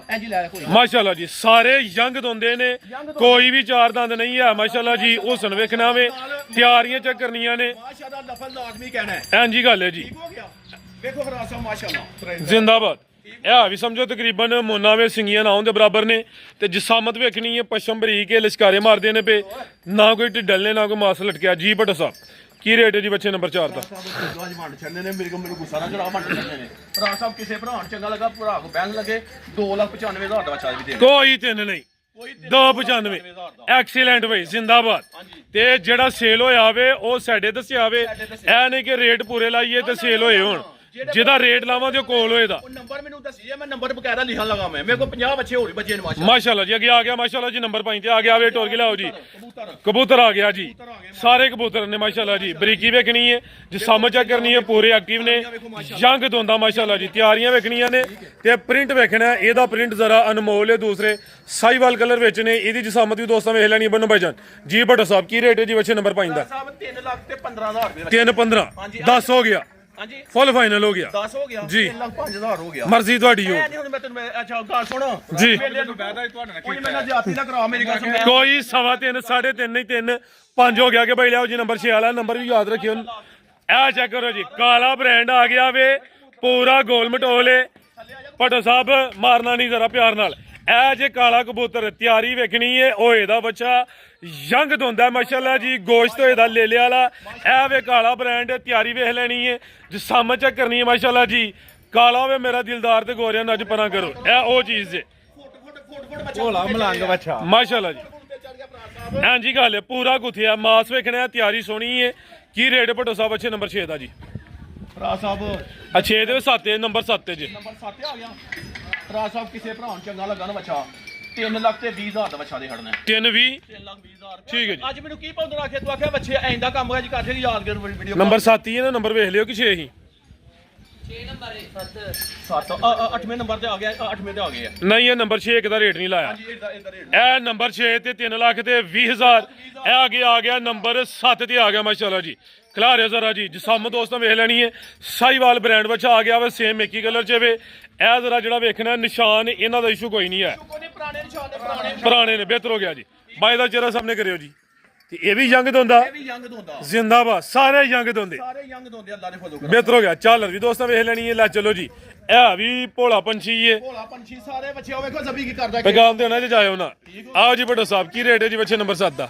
ਐਂਜੀ ਲੈ ਕੋਈ। ਮਾਸ਼ਾਅੱਲਾ ਜੀ ਸਾਰੇ ਯੰਗ ਦੋਂਦੇ ਨੇ, ਕੋਈ ਵੀ 4 ਦੰਦ ਨਹੀਂ ਹੈ ਮਾਸ਼ਾਅੱਲਾ ਜੀ। ਹੁਸਨ ਵੇਖਣਾ ਵੇ, ਤਿਆਰੀਆਂ ਚੈੱਕ ਕਰਨੀਆਂ ਨੇ। ਮਾਸ਼ਾ ਦਾ ਲਫ਼ਜ਼ ਲਾਜ਼ਮੀ ਕਹਿਣਾ ਹੈ। ਐਂਜੀ ਗੱਲ ਹੈ ਜੀ। ਠੀਕ ਹੋ ਗਿਆ। ਵੇਖੋ ਫਰਾਜ਼ ਸਾਹਿਬ ਮਾਸ਼ਾਅੱਲਾ ਜ਼ਿੰਦਾਬਾਦ। ਇਹ ਵੀ ਸਮਝੋ ਤਕਰੀਬਨ ਮੋਨਾ ਵੇ ਸਿੰਗੀਆਂ ਨਾ ਹੋਣ ਦੇ ਬਰਾਬਰ ਨੇ, ਤੇ ਜਿਸਾਮਤ ਵੇਖਣੀ ਹੈ, ਪਸ਼ਮ ਬਰੀਕ ਹੈ, ਲਿਸ਼ਕਾਰੇ ਮਾਰਦੇ ਨੇ ਪਏ, ਨਾ ਕੋਈ ਢਿੱਡਲ ਨੇ, ਨਾ ਕੋਈ ਮਾਸ ਲਟਕਿਆ ਜੀ। ਭੱਟੋ ਸਾਹਿਬ ਕੀ ਰੇਟ ਹੈ ਜੀ ਬੱਚੇ ਨੰਬਰ 4 ਦਾ? ਅੱਜ ਵੰਡ ਛੱਡਨੇ ਨੇ, ਮੇਰੇ ਗੁੱਸਾ ਨਾ ਚੜਾ, ਵੰਡ ਛੱਡਨੇ ਨੇ। ਭਰਾ ਸਾਹਿਬ ਕਿਸੇ ਭਰਾ ਨੂੰ ਚੰਗਾ ਲੱਗਾ, ਭਰਾ ਕੋ ਬੈਂਕ ਲੱਗੇ 2,95,000 ਦਾ ਬੱਚਾ ਵੀ ਦੇ। ਕੋਈ 3 ਨਹੀਂ, 295। ਐਕਸੀਲੈਂਟ ਬਈ, ਜ਼ਿੰਦਾਬਾਦ। ਤੇ ਜਿਹੜਾ ਸੇਲ ਹੋਇਆ ਵੇ ਉਹ ਸਾਡੇ ਦੱਸਿਆ ਵੇ, ਇਹ ਨਹੀਂ ਕਿ ਰੇਟ ਪੂਰੇ ਲਾਈਏ ਤੇ ਸੇਲ ਹੋਏ ਹੋਣ। ਜਿਹਦਾ ਰੇਟ ਲਾਵਾਂ ਤੇ ਉਹ ਕੋਲ ਹੋਏਦਾ। ਉਹ ਨੰਬਰ ਮੈਨੂੰ ਦੱਸੀਏ, ਮੈਂ ਨੰਬਰ ਬਕਾਇਦਾ ਲਿਖਣ ਲਗਾ। ਮੈਂ ਮੇਰੇ ਕੋਲ 50 ਬੱਚੇ ਹੋਰ ਬੱਚੇ ਨੇ ਮਾਸ਼ਾ ਮਾਸ਼ਾਅੱਲਾ ਜੀ। ਅੱਗੇ ਆ ਗਿਆ ਮਾਸ਼ਾਅੱਲਾ ਜੀ ਨੰਬਰ 5 ਤੇ ਆ ਗਿਆ ਵੇ। ਟੋਰ ਕੇ ਲਿਆਓ ਜੀ। ਕਬੂਤਰ ਆ ਗਿਆ ਜੀ। ਸਾਰੇ ਕਬੂਤਰ ਨੇ ਮਾਸ਼ਾਅੱਲਾ ਜੀ। ਬਰੀਕੀ ਵੇਖਣੀ ਹੈ, ਜਿਸਮ ਚੈੱਕ ਕਰਨੀ ਹੈ, ਪੂਰੇ ਐਕਟਿਵ ਨੇ। ਜੰਗ ਦੋਂਦਾ ਮਾਸ਼ਾਅੱਲਾ ਜੀ। ਤਿਆਰੀਆਂ ਵੇਖਣੀਆਂ ਨੇ ਤੇ ਪ੍ਰਿੰਟ ਵੇਖਣਾ। ਇਹਦਾ ਪ੍ਰਿੰਟ ਜ਼ਰਾ ਅਨਮੋਲ ਹੈ। ਦੂਸਰੇ ਸਾਹੀਵਾਲ ਕਲਰ ਵਿੱਚ ਨੇ। ਇਹਦੀ ਜਿਸਾਮਤ ਵੀ ਦੋਸਤਾਂ ਵੇਖ ਲੈਣੀ। ਬੰਨੋ ਭਾਈਜਾਨ ਜੀ। ਭੱਟੋ ਸਾਹਿਬ ਕੀ ਰੇਟ ਹੈ ਜੀ ਬੱਚੇ ਨੰਬਰ 5 ਦਾ? ਸਾਹਿਬ 3 ਲੱਖ ਤੇ 15,000 ਰੁਪਏ। 3-15 10 ਹੋ ਗਿਆ। ਹਾਂਜੀ ਫੁੱਲ ਫਾਈਨਲ ਹੋ ਗਿਆ। 10 ਹੋ ਗਿਆ। ਜੀ। 3,05,000 ਹੋ ਗਿਆ। ਮਰਜ਼ੀ ਤੁਹਾਡੀ ਹੋ ਨਹੀਂ ਹੁਣ ਮੈਂ ਤੈਨੂੰ ਅੱਛਾ ਗੱਲ ਸੁਣੋ ਜੀ। ਕੋਈ ਮੈਨੂੰ ਜਾਤੀ ਨਾ ਕਰਾ ਮੇਰੀ ਗੱਲ ਸੁਣ। ਕੋਈ 3.5 3.5 ਨਹੀਂ 3 5 ਹੋ ਗਿਆ। ਕਿ ਭਾਈ ਲਿਆਓ ਜੀ ਨੰਬਰ 6 ਵਾਲਾ ਨੰਬਰ ਵੀ ਯਾਦ ਰੱਖਿਓ। ਇਹ ਚੈੱਕ ਕਰੋ ਜੀ, ਕਾਲਾ ਬ੍ਰਾਂਡ ਆ ਗਿਆ ਵੇ, ਪੂਰਾ ਗੋਲ ਮਟੋਲੇ। ਭੱਟੋ ਸਾਹਿਬ ਮਾਰਨਾ ਨਹੀਂ ਜ਼ਰਾ ਪਿਆਰ ਨਾਲ। ਇਹ ਜੇ ਕਾਲਾ ਕਬੂਤਰ, ਤਿਆਰੀ ਵੇਖਣੀ ਏ। ਉਹ ਇਹਦਾ ਬੱਚਾ ਯੰਗ ਦੋਂਦਾ ਮਾਸ਼ਾਅੱਲਾ ਜੀ ਗੋਸ਼ਤ ਇਹਦਾ ਲੇਲੇ ਵਾਲਾ ਇਹ ਵੇ ਕਾਲਾ ਬ੍ਰਾਂਡ ਤਿਆਰੀ ਵੇਖ ਲੈਣੀ ਹੈ ਜਿਸਮ ਚੈੱਕ ਕਰਨੀ ਹੈ ਮਾਸ਼ਾਅੱਲਾ ਜੀ ਕਾਲਾ ਵੇ ਮੇਰਾ ਦਿਲਦਾਰ ਤੇ ਗੋਰਿਆਂ ਨੂੰ ਅੱਜ ਪਰਾਂ ਕਰੋ ਇਹ ਉਹ ਚੀਜ਼ ਜੇ ਭੋਲਾ ਮਲੰਗ ਬੱਚਾ ਮਾਸ਼ਾਅੱਲਾ ਜੀ ਹਾਂਜੀ ਗੱਲ ਹੈ ਪੂਰਾ ਗੁੱਥਿਆ ਮਾਸ ਵੇਖਣਾ ਤਿਆਰੀ ਸੋਹਣੀ ਹੈ ਕੀ ਰੇਟ ਭੱਟੋ ਸਾਹਿਬ ਅੱਛੇ ਨੰਬਰ 6 ਦਾ ਜੀ ਭਰਾ ਸਾਹਿਬ ਅੱਛੇ ਦੇ 7 ਨੰਬਰ 7 ਜੀ ਨੰਬਰ 7 ਆ ਗਿਆ ਭਰਾ ਸਾਹਿਬ ਕਿਸੇ ਭਰਾ ਨੂੰ ਚੰਗਾ ਲੱਗਾ ਨਾ ਬੱਚਾ 3 ਲੱਖ ਤੇ 20,000 ਦਾ ਬੱਚਾ ਦੇ ਖੜਨਾ 320 3 ਲੱਖ 20,000 ਠੀਕ ਹੈ ਜੀ। ਅੱਜ ਮੈਨੂੰ ਕੀ ਪਾਉਂਦਾ ਆਖਿਆ ਤੂੰ ਆਖਿਆ ਬੱਚੇ ਐਂਦਾ ਕੰਮ ਹੋਇਆ ਜੀ ਕਾਠੇ ਦੀ ਯਾਦਗਾਰ ਵੀਡੀਓ ਨੰਬਰ 7 ਹੀ ਹੈ ਨਾ ਨੰਬਰ ਵੇਖ ਲਿਓ ਕਿ 6 ਹੀ 7 8ਵੇਂ ਨੰਬਰ ਤੇ ਆ ਗਿਆ 8ਵੇਂ ਤੇ ਆ ਗਏ ਆ ਨਹੀਂ ਇਹ ਨੰਬਰ 6 ਦਾ ਰੇਟ ਨਹੀਂ ਲਾਇਆ ਹਾਂਜੀ ਇਹਦਾ ਰੇਟ ਇਹ ਨੰਬਰ 6 ਤੇ 3 ਲੱਖ ਤੇ 20,000 ਇਹ ਅੱਗੇ ਆ ਗਿਆ ਨੰਬਰ 7 ਤੇ ਆ ਗਿਆ ਮਾਸ਼ਾਅੱਲਾ ਜੀ ਖਿਲਾਰਿਓ ਜ਼ਰਾ ਜੀ ਜਿਸਮ ਦੋਸਤਾਂ ਵੇਖ ਲੈਣੀ ਹੈ ਸਾਈਵਾਲ ਬ੍ਰਾਂਡ ਵਿੱਚ ਆ ਗਿਆ ਵੇ ਸੇਮ ਇੱਕ ਹੀ ਕਲਰ ਚ ਵੇ ਇਹ ਜ਼ਰਾ ਜਿਹੜਾ ਵੇਖਣਾ ਨਿਸ਼ਾਨ ਇਹਨਾਂ ਦਾ ਇਸ਼ੂ ਕੋਈ ਨਹੀਂ ਹੈ ਕੋਨੇ ਪੁਰਾਣੇ ਨਿਸ਼ਾਨ ਦੇ ਪੁਰਾਣੇ ਨੇ ਬਿਹਤਰ ਹੋ ਗਿਆ ਜੀ ਬਾਈ ਦਾ ਚਿਹਰਾ ਸਾਹਮਣੇ ਕਰਿਓ ਜੀ ਤੇ ਇਹ ਵੀ ਯੰਗ ਦੋਂਦਾ ਇਹ ਵੀ ਯੰਗ ਦੋਂਦਾ ਜ਼ਿੰਦਾਬਾਦ ਸਾਰੇ ਯੰਗ ਦੋਂਦੇ ਸਾਰੇ ਯੰਗ ਦੋਂਦੇ ਅੱਲਾ ਦੇ ਫਜ਼ਲ ਕਰ ਬਿਹਤਰ ਹੋ ਗਿਆ ਚੱਲ ਵੀ ਦੋਸਤਾਂ ਵੇਖ ਲੈਣੀ ਹੈ ਲੈ ਚਲੋ ਜੀ ਇਹ ਵੀ ਭੋਲਾ ਪੰਛੀ ਹੈ ਭੋਲਾ ਪੰਛੀ ਸਾਰੇ ਬੱਚੇ ਉਹ ਵੇਖੋ ਜ਼ਬੀ ਕੀ ਕਰਦਾ ਪੈਗਾਮ ਦੇਣਾ ਜੇ ਜਾਇਓ ਨਾ ਆਓ ਜੀ ਭੱਟੋ ਸਾਹਿਬ ਕੀ ਰੇਟ ਹੈ ਜੀ ਬੱਚੇ ਨੰਬਰ 7 ਦਾ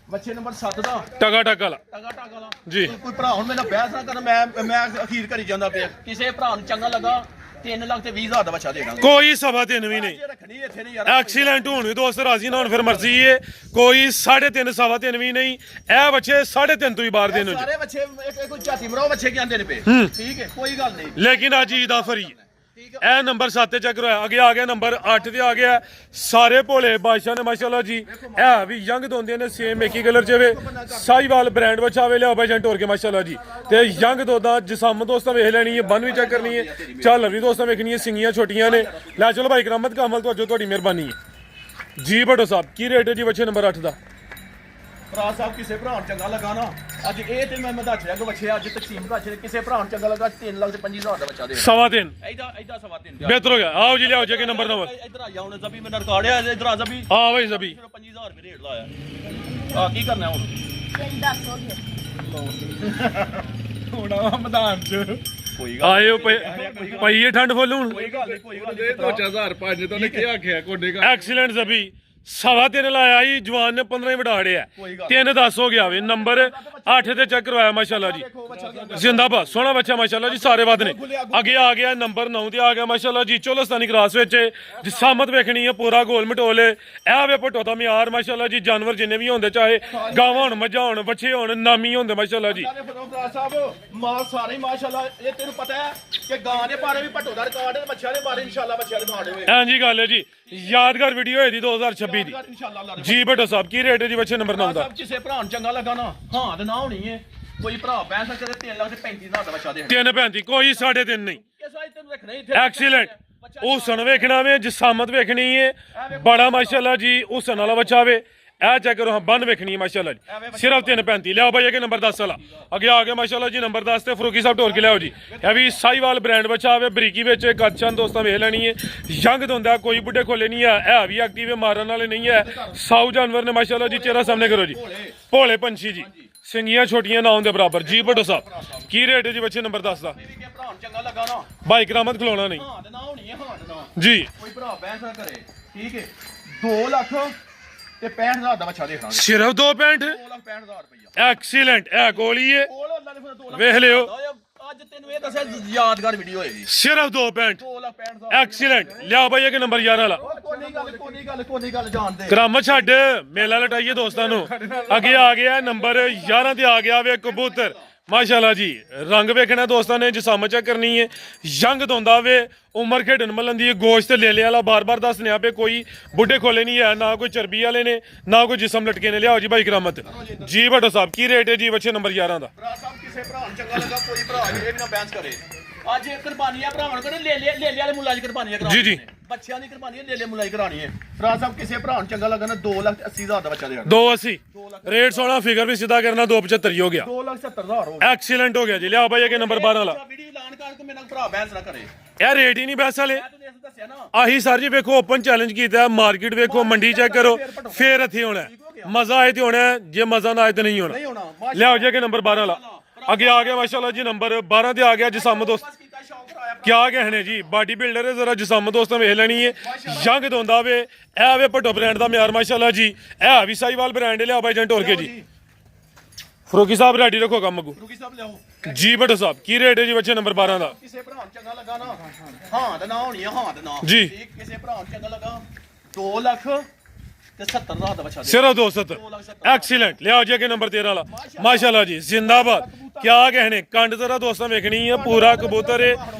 ਬੱਚੇ ਨੰਬਰ 7 ਦਾ ਟਗਾ ਟਗਾ ਵਾਲਾ ਟਗਾ ਟਗਾ ਵਾਲਾ ਜੀ। ਕੋਈ ਭਰਾ ਹੁਣ ਮੇਰਾ ਬਹਿਸ ਨਾ ਕਰਨ ਮੈਂ ਅਖੀਰ ਕਰੀ ਜਾਂਦਾ ਪਿਆ ਕਿਸੇ ਭਰਾ ਨੂੰ ਚੰਗਾ ਲੱਗਾ 3 ਲੱਖ ਤੇ 20,000 ਦਾ ਬੱਚਾ ਦੇ ਦਾਂਗੇ ਕੋਈ ਸਵਾ 3 ਵੀ ਨਹੀਂ ਜੇ ਰੱਖਣੀ ਇੱਥੇ ਨਹੀਂ ਯਾਰ ਐਕਸੀਲੈਂਟ ਹੋਣ ਵੀ ਦੋਸਤ ਰਾਜ਼ੀ ਨਾ ਹੁਣ ਫਿਰ ਮਰਜ਼ੀ ਏ ਕੋਈ 3.5 ਸਵਾ 3 ਵੀ ਨਹੀਂ ਇਹ ਬੱਚੇ 3.5 ਤੋਂ ਹੀ ਬਾਹਰ ਦੇ ਨੂੰ ਜੀ ਸਾਰੇ ਬੱਚੇ ਇੱਕ ਕੋਈ ਝਾਤੀ ਮਰਾਓ ਬੱਚੇ ਕੀ ਆਂਦੇ ਨੇ ਪਏ ਠੀਕ ਹੈ ਕੋਈ ਗੱਲ ਨਹੀਂ ਲੇਕਿਨ ਅੱਜ ਈਦ ਆਫਰ ਹੀ ਠੀਕ ਹੈ ਇਹ ਨੰਬਰ 7 ਤੇ ਚੈੱਕ ਕਰਵਾਇਆ ਅੱਗੇ ਆ ਗਿਆ ਨੰਬਰ 8 ਤੇ ਆ ਗਿਆ ਸਾਰੇ ਭੋਲੇ ਬਾਦਸ਼ਾਹ ਨੇ ਮਾਸ਼ਾਅੱਲਾ ਜੀ ਇਹ ਵੀ ਯੰਗ ਦੋਂਦੇ ਨੇ ਸੇਮ ਇੱਕ ਹੀ ਕਲਰ ਚ ਵੇ ਸਾਈਵਾਲ ਬ੍ਰਾਂਡ ਵਿੱਚ ਆਵੇ ਲਿਆ ਬਾਈ ਜੰਟ ਹੋਰ ਕੇ ਮਾਸ਼ਾਅੱਲਾ ਜੀ ਤੇ ਯੰਗ ਦੋਦਾ ਜਿਸਮ ਦੋਸਤਾਂ ਵੇਖ ਲੈਣੀ ਹੈ ਬਨ ਵੀ ਚੈੱਕ ਕਰਨੀ ਹੈ ਚੱਲ ਵੀ ਦੋਸਤਾਂ ਵੇਖਣੀ ਹੈ ਸਿੰਗੀਆਂ ਛੋਟੀਆਂ ਨੇ ਲੈ ਚਲੋ ਭਾਈ ਕਰਾਮਤ ਕਾਮਲ ਤੋਂ ਤੁਹਾਡੀ ਮਿਹਰਬਾਨੀ ਹੈ ਜੀ ਭੱਟੋ ਸਾਹਿਬ ਕੀ ਰੇਟ ਹੈ ਜੀ ਬੱਚੇ ਨੰਬਰ 8 ਦਾ ਭਰਾ ਸਾਹਿਬ ਕਿਸੇ ਭਰਾ ਨੂੰ ਚੰਗਾ ਲੱਗਾ ਨਾ ਅੱਜ ਇਹ ਤੇ ਮੈਂ ਦੱਸ ਰਿਹਾ ਕਿ ਬੱਚੇ ਅੱਜ ਤਕਸੀਮ ਦੱਸ ਰਿਹਾ ਕਿਸੇ ਭਰਾ ਨੂੰ ਚੰਗਾ ਲੱਗਾ 3 ਲੱਖ ਤੇ 25,000 ਦਾ ਬੱਚਾ ਦੇ ਸਵਾ 3 ਐਦਾ ਸਵਾ 3 ਬਿਹਤਰ ਹੋ ਗਿਆ ਆਓ ਜੀ ਲਿਆਓ ਜੇ ਕਿ ਨੰਬਰ ਇਧਰ ਆ ਜਾ ਹੁਣ ਜ਼ਬੀ ਮੈਂ ਰਿਕਾਰਡ ਆ ਇਧਰ ਆ ਜ਼ਬੀ ਆ ਬਈ ਜ਼ਬੀ 25,000 ਰੁਪਏ ਰੇਟ ਲਾਇਆ ਆ ਕੀ ਕਰਨਾ ਹੁਣ 10 ਹੋ ਗਿਆ ਹੋਣਾ ਮੈਦਾਨ ਚ ਕੋਈ ਗੱਲ ਆਇਓ ਪਈਏ ਠੰਡ ਫੁੱਲ ਹੁਣ ਕੋਈ ਗੱਲ ਨਹੀਂ ਕੋਈ ਗੱਲ ਇਹ ਨਹੀਂ 2005 ਤੋਂ ਨੇ ਕੀ ਆਖਿਆ ਕੋਡੇ ਕਾ ਐਕਸੀਲੈਂਟ ਜ਼ਬੀ ਸਵਾ 3 ਲਾਇਆ ਜੀ ਜਵਾਨ ਨੇ 15 ਹੀ ਵਡਾੜਿਆ 3 10 ਹੋ ਗਿਆ ਵੇ ਨੰਬਰ 8 ਤੇ ਚੈੱਕ ਕਰਵਾਇਆ ਮਾਸ਼ਾਅੱਲਾ ਜੀ ਜ਼ਿੰਦਾਬਾਦ ਸੋਹਣਾ ਬੱਚਾ ਮਾਸ਼ਾਅੱਲਾ ਜੀ ਸਾਰੇ ਵੱਧ ਨੇ ਅੱਗੇ ਆ ਗਿਆ ਨੰਬਰ 9 ਤੇ ਆ ਗਿਆ ਮਾਸ਼ਾਅੱਲਾ ਜੀ ਚੋਲਸਤਾਨੀ ਕ੍ਰਾਸ ਵਿੱਚ ਜਿਸਾਮਤ ਵੇਖਣੀ ਹੈ ਪੂਰਾ ਗੋਲ ਮਟੋਲ ਇਹ ਵੇ ਭੱਟੋ ਦਾ ਮਿਆਰ ਮਾਸ਼ਾਅੱਲਾ ਜੀ ਜਾਨਵਰ ਜਿੰਨੇ ਵੀ ਹੁੰਦੇ ਚਾਹੇ ਗਾਵਾਂ ਹੋਣ ਮੱਝਾਂ ਹੋਣ ਬੱਚੇ ਹੋਣ ਨਾਮੀ ਹੁੰਦੇ ਮਾਸ਼ਾਅੱਲਾ ਜੀ ਭਰਾ ਸਾਹਿਬ ਮਾਲ ਸਾਰੇ ਮਾਸ਼ਾਅੱਲਾ ਇਹ ਤੈਨੂੰ ਪਤਾ ਹੈ ਕਿ ਗਾਂ ਦੇ ਬਾਰੇ ਵੀ ਭੱਟੋ ਦਾ ਰਿਕਾਰਡ ਹੈ ਬੱਚਿਆਂ ਦੇ ਬਾਰੇ ਇਨਸ਼ਾਅੱਲਾ ਬੱਚਿਆਂ ਦੇ ਬਾਰੇ ਹੋਵੇ ਹਾਂਜੀ ਗੱਲ ਹੈ ਜੀ ਯਾਦਗਾਰ ਵੀਡੀਓ ਹੋਈ ਦੀ 2026 ਦੀ ਇਨਸ਼ਾਅੱਲਾ ਅੱਲਾ ਜੀ ਭੱਟੋ ਸਾਹਿਬ ਕੀ ਰੇਟ ਹੈ ਜੀ ਬੱਚੇ ਨੰਬਰ 9 ਦਾ ਸਾਹਿਬ ਕਿਸੇ ਭਰਾ ਨੂੰ ਚੰਗਾ ਲੱਗਾ ਨਾ ਹਾਂ ਤੇ ਨਾ ਹੋਣੀ ਹੈ ਕੋਈ ਭਰਾ ਬੈਂਸ ਕਰੇ 3 ਲੱਖ ਤੇ 35,000 ਦਾ ਬੱਚਾ ਦੇ 3.35 ਕੋਈ 3.5 ਨਹੀਂ ਇਸ ਵਾਰ ਤੈਨੂੰ ਰੱਖਣਾ ਹੀ ਇੱਥੇ ਐਕਸੀਲੈਂਟ ਉਹ ਸਣ ਵੇਖਣਾ ਵੇ ਜਿਸਾਮਤ ਵੇਖਣੀ ਹੈ ਬੜਾ ਮਾਸ਼ਾਅੱਲਾ ਜੀ ਉਹ ਸਣ ਵਾਲਾ ਬੱਚਾ ਵੇ ਇਹ ਚੈੱਕ ਕਰੋ ਹਾਂ ਬੰਨ ਵੇਖਣੀ ਹੈ ਮਾਸ਼ਾਅੱਲਾ ਜੀ ਸਿਰਫ 3.35 ਲਿਆਓ ਭਾਈ ਇਹ ਨੰਬਰ 10 ਵਾਲਾ ਅੱਗੇ ਆ ਗਿਆ ਮਾਸ਼ਾਅੱਲਾ ਜੀ ਨੰਬਰ 10 ਤੇ ਫਰੂਕੀ ਸਾਹਿਬ ਢੋਲ ਕੇ ਲਿਆਓ ਜੀ ਇਹ ਵੀ ਸਾਈਵਾਲ ਬ੍ਰਾਂਡ ਬੱਚਾ ਆਵੇ ਬਰੀਕੀ ਵਿੱਚ ਕੱਚਾਂ ਦੋਸਤਾਂ ਵੇਖ ਲੈਣੀ ਹੈ ਯੰਗ ਹੁੰਦਾ ਕੋਈ ਬੁੱਢੇ ਖੋਲੇ ਨਹੀਂ ਆ ਇਹ ਵੀ ਐਕਟਿਵ ਮਾਰਨ ਵਾਲੇ ਨਹੀਂ ਹੈ ਸਾਊ ਜਾਨਵਰ ਨੇ ਮਾਸ਼ਾਅੱਲਾ ਜੀ ਚਿਹਰਾ ਸਾਹਮਣੇ ਕਰੋ ਜੀ ਭੋਲੇ ਪੰਛੀ ਜੀ ਸਿੰਗੀਆਂ ਛੋਟੀਆਂ ਨਾ ਹੁੰਦੇ ਬਰਾਬਰ ਜੀ ਭੱਟੋ ਸਾਹਿਬ ਕੀ ਰੇਟ ਹੈ ਜੀ ਬੱਚੇ ਨੰਬਰ 10 ਦਾ ਭਰਾ ਨੂੰ ਚੰਗਾ ਲੱਗਾ ਨਾ ਬਾਈ ਕਰਾਮਤ ਖਲੋਣਾ ਨਹੀਂ ਹਾਂ ਤੇ ਨਾ ਹੋਣੀ ਹੈ ਹਾਂ ਤੇ ਨਾ ਜੀ ਕੋਈ ਭਰਾ ਬੈਂਸ ਨਾ ਕਰੇ ਠੀਕ ਹੈ 2 ਲੱਖ ਤੇ 65,000 ਦਾ ਬੱਚਾ ਦੇਖਾਂਗੇ ਸਿਰਫ 2.65 2,65,000 ਰੁਪਇਆ ਐਕਸੀਲੈਂਟ ਇਹ ਗੋਲੀਏ ਕੋਲ ਅੱਲਾ ਨੇ ਫਿਰ 2 ਲੱਖ ਵੇਖ ਲਿਓ ਅੱਜ ਤੈਨੂੰ ਇਹ ਦੱਸਿਆ ਯਾਦਗਾਰ ਵੀਡੀਓ ਹੋਏਗੀ ਸਿਰਫ 2.65 2,65,000 ਐਕਸੀਲੈਂਟ ਲਿਆਓ ਭਾਈ ਇਹ ਨੰਬਰ 11 ਵਾਲਾ ਕੋਈ ਗੱਲ ਜਾਣਦੇ ਕਰਾਮਤ ਛੱਡ ਮੇਲਾ ਲਟਾਈਏ ਦੋਸਤਾਂ ਨੂੰ ਅੱਗੇ ਆ ਗਿਆ ਨੰਬਰ 11 ਤੇ ਆ ਗਿਆ ਵੇ ਕਬੂਤਰ ਮਾਸ਼ਾਅੱਲਾ ਜੀ ਰੰਗ ਵੇਖਣਾ ਦੋਸਤਾਂ ਨੇ ਜਿਸਮ ਚੈੱਕ ਕਰਨੀ ਹੈ ਯੰਗ ਦੋਂਦਾ ਵੇ ਉਮਰ ਖੇਡਣ ਮਲਨ ਦੀ ਗੋਸ਼ਤ ਲੇਲੇ ਵਾਲਾ ਬਾਰ-ਬਾਰ ਦੱਸਨਿਆ ਪਏ ਕੋਈ ਬੁੱਢੇ ਖੋਲੇ ਨਹੀਂ ਹੈ ਨਾ ਕੋਈ ਚਰਬੀ ਵਾਲੇ ਨੇ ਨਾ ਕੋਈ ਜਿਸਮ ਲਟਕੇ ਨੇ ਲਿਆਓ ਜੀ ਭਾਈ ਕਰਾਮਤ ਜੀ ਭੱਟੋ ਸਾਹਿਬ ਕੀ ਰੇਟ ਹੈ ਜੀ ਬੱਚੇ ਨੰਬਰ 11 ਦਾ ਭਰਾ ਸਾਹਿਬ ਕਿਸੇ ਭਰਾ ਨੂੰ ਚੰਗਾ ਲੱਗਾ ਕੋਈ ਭਰਾ ਇਹ ਵੀ ਨਾ ਬੈਂਸ ਕਰੇ ਅੱਜ ਇਹ ਕੁਰਬਾਨੀਆਂ ਭਰਾਵਾਂ ਕੋਲ ਲੈ ਵਾਲੇ ਮੁੱਲਾਂ ਦੀ ਕੁਰਬਾਨੀਆਂ ਕਰਾਉਣੀ ਜੀ। ਬੱਚਿਆਂ ਦੀ ਕੁਰਬਾਨੀਆਂ ਲੈ ਮੁੱਲਾਂ ਕਰਾਣੀ ਹੈ ਭਰਾ ਸਾਹਿਬ ਕਿਸੇ ਭਰਾ ਨੂੰ ਚੰਗਾ ਲੱਗਾ ਨਾ 2,80,000 ਦਾ ਬੱਚਾ ਦੇਣਾ 280 ਰੇਟ ਸੋਹਣਾ ਫਿਗਰ ਵੀ ਸਿੱਧਾ ਕਰਨਾ 275 ਹੀ ਹੋ ਗਿਆ 2,70,000 ਹੋ ਐਕਸੀਲੈਂਟ ਹੋ ਗਿਆ ਜੀ ਲਿਆਓ ਭਾਈ ਇਹ ਨੰਬਰ 12 ਵਾਲਾ ਵੀਡੀਓ ਐਲਾਨ ਕਰਕੇ ਮੇਰੇ ਨਾਲ ਭਰਾ ਬੈਂਸ ਨਾ ਕਰੇ ਇਹ ਰੇਟ ਹੀ ਨਹੀਂ ਬੈਸ ਵਾਲੇ ਮੈਂ ਤੈਨੂੰ ਦੱਸਿਆ ਨਾ ਆਹੀ ਸਰ ਜੀ ਵੇਖੋ ਓਪਨ ਚੈਲੰਜ ਕੀਤਾ ਮਾਰਕੀਟ ਵੇਖੋ ਮੰਡੀ ਚੈੱਕ ਕਰੋ ਫੇਰ ਇੱਥੇ ਹੋਣਾ ਮਜ਼ਾ ਆਏ ਤੇ ਹੋਣਾ ਜੇ ਮਜ਼ਾ ਨਾ ਆਏ ਤੇ ਨਹੀਂ ਹੋਣਾ ਲਿਆਓ ਜੇ ਕਿ ਨੰਬਰ 12 ਵਾਲਾ ਅੱਗੇ ਆ ਗਿਆ ਮਾਸ਼ਾਅੱਲਾ ਜੀ ਨੰਬਰ 12 ਤੇ ਆ ਗਿਆ ਜਸਮ ਦੋਸਤ ਬਸ ਕੀਤਾ ਸ਼ੌਕ ਕਰਾਇਆ ਕਿਆ ਕਹਿਣੇ ਜੀ ਬਾਡੀ ਬਿਲਡਰ ਹੈ ਜ਼ਰਾ ਜਸਮ ਦੋਸਤਾਂ ਵੇਖ ਲੈਣੀ ਹੈ ਜੰਗ ਦੋਂਦਾ ਵੇ ਇਹ ਵੇ ਭੱਟੋ ਬ੍ਰਾਂਡ ਦਾ ਮਿਆਰ ਮਾਸ਼ਾਅੱਲਾ ਜੀ ਇਹ ਵੀ ਸਾਈਵਾਲ ਬ੍ਰਾਂਡ ਲਿਆ ਬਾਈ ਜੰਟ ਹੋਰ ਕੇ ਜੀ ਫਰੋਕੀ ਸਾਹਿਬ ਰੈਡੀ ਰੱਖੋ ਕੰਮ ਅੱਗੂ ਰੁਕੀ ਸਾਹਿਬ ਲਿਆਓ ਜੀ ਭੱਟੋ ਸਾਹਿਬ ਕੀ ਰੇਟ ਹੈ ਜੀ ਬੱਚੇ ਨੰਬਰ 12 ਦਾ ਕਿਸੇ ਭਰਾ ਨੂੰ ਚੰਗਾ ਲੱਗਾ ਨਾ ਹਾਂ ਤੇ ਨਾ ਹੋਣੀ ਆ ਹਾਂ ਤੇ ਨਾ ਜੀ। ਠੀਕ ਕਿਸੇ ਭਰਾ ਨੂੰ ਚੰਗਾ ਲੱਗਾ 2 ਲੱਖ ਤੇ 70,000 ਦਾ ਬੱਚਾ ਦੇ ਸਿਰਫ 270 ਐਕਸੀਲੈਂਟ ਲਿਆਓ ਜੀ ਅੱਗੇ ਨੰਬਰ 13 ਵਾਲਾ ਮਾਸ਼ਾਅੱਲਾ ਜੀ ਜ਼ਿੰਦਾਬਾਦ ਕਿਆ ਕਹਿਣੇ ਕੰਡ ਜ਼ਰਾ ਦੋਸਤਾਂ ਵੇਖਣੀ ਹੈ ਪੂਰਾ ਕਬੂਤਰ ਹੈ